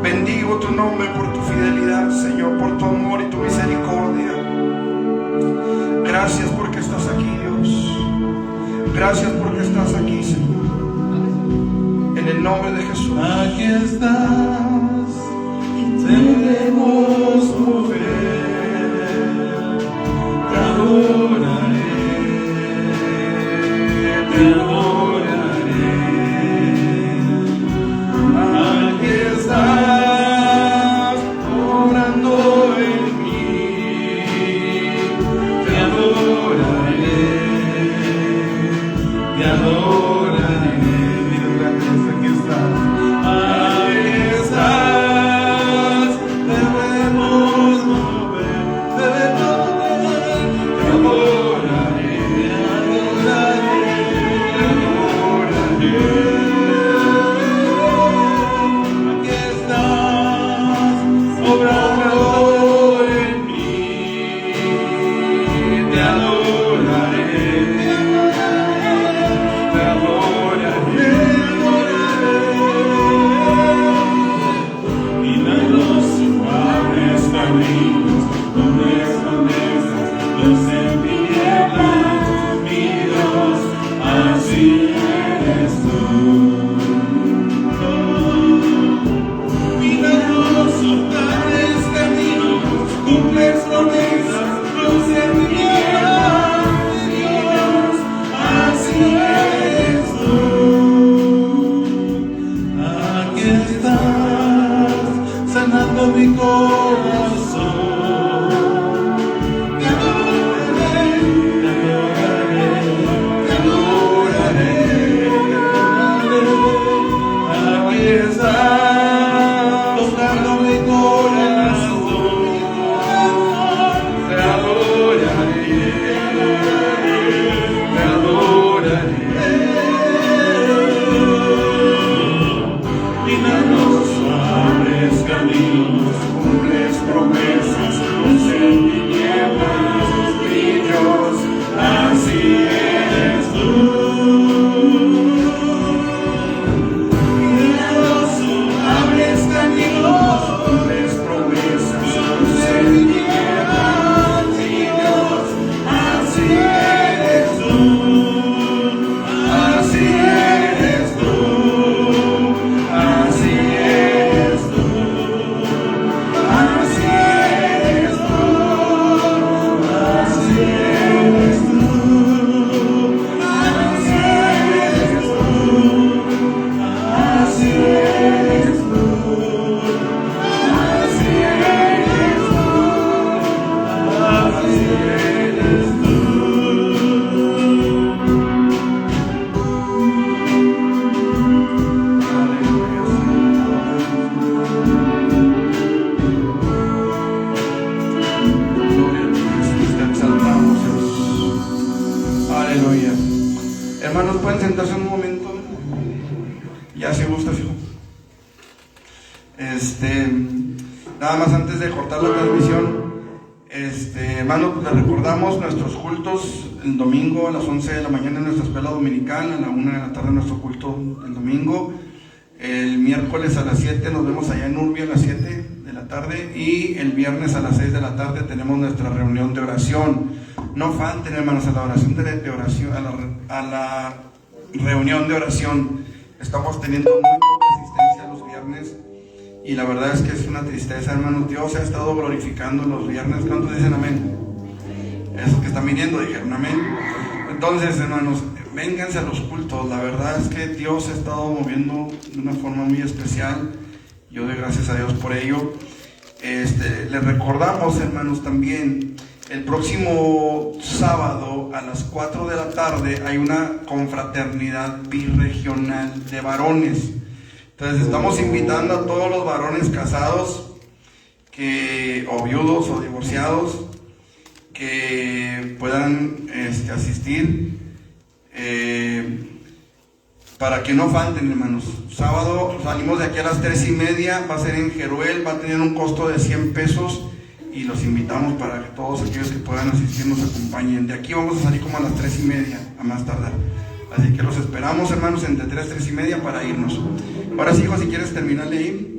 Bendigo tu nombre por tu fidelidad, Señor, por tu amor y tu misericordia. Gracias porque estás aquí, Dios. Gracias porque estás aquí, Señor. En el nombre de Jesús. Aquí estás, debemos mover, te adoraré, te adoraré. Aquí estás, obrando en mí, te adoraré, te adoraré. Mira, gracias, aquí estás. Aquí estás, debemos mover, debemos mover, te adoraré, te adoraré, te adoraré. Aquí estás, obrando en mí, te adoraré, te adoraré. Y los suaves caminos donde escondes los en tinieblas, mi Dios, así eres tú. Mira los sultanes caminos, cumples promesas, los en tinieblas, mi Dios, así eres tú. Aquí estás, sanando mi corazón. Te adoraré, te adoraré, te adoraré, te adoraré. Aquí estás, tocando mi corazón. Te adoraré, te adoraré. Milagros abres caminos, cumples promesas, luz en tinieblas, brillos, así eres tú. Milagros Hermanos, pueden sentarse un momento. Ya si gusta, fijo. Nada más antes de cortar la transmisión, hermanos, les recordamos nuestros cultos el domingo a las 11 de la mañana en nuestra escuela dominical, a la 1 de la tarde nuestro culto el domingo. El miércoles a las 7 nos vemos allá en Urbia a las 7 de la tarde, y el viernes a las 6 de la tarde tenemos nuestra reunión de oración. No falten, hermanos, a la oración de oración, a la reunión de oración. Estamos teniendo muy poca asistencia los viernes y la verdad es que es una tristeza, hermanos. Dios se ha estado glorificando los viernes. ¿Cuántos dicen amén? Esos que están viniendo dijeron amén. Entonces, hermanos, vénganse a los cultos. La verdad es que Dios se ha estado moviendo de una forma muy especial. Yo doy gracias a Dios por ello. Les recordamos, hermanos, también el próximo sábado a las 4 de la tarde hay una confraternidad birregional de varones. Entonces estamos invitando a todos los varones casados o viudos o divorciados que puedan asistir, para que no falten, hermanos. Sábado salimos de aquí a las 3:30, va a ser en Jeruel, va a tener un costo de 100 pesos y los invitamos para que todos aquellos que puedan asistir nos acompañen. De aquí vamos a salir como a las 3:30 a más tardar, así que los esperamos, hermanos, entre 3 y 3:30 para irnos. Ahora sí, hijo, si quieres terminarle ahí.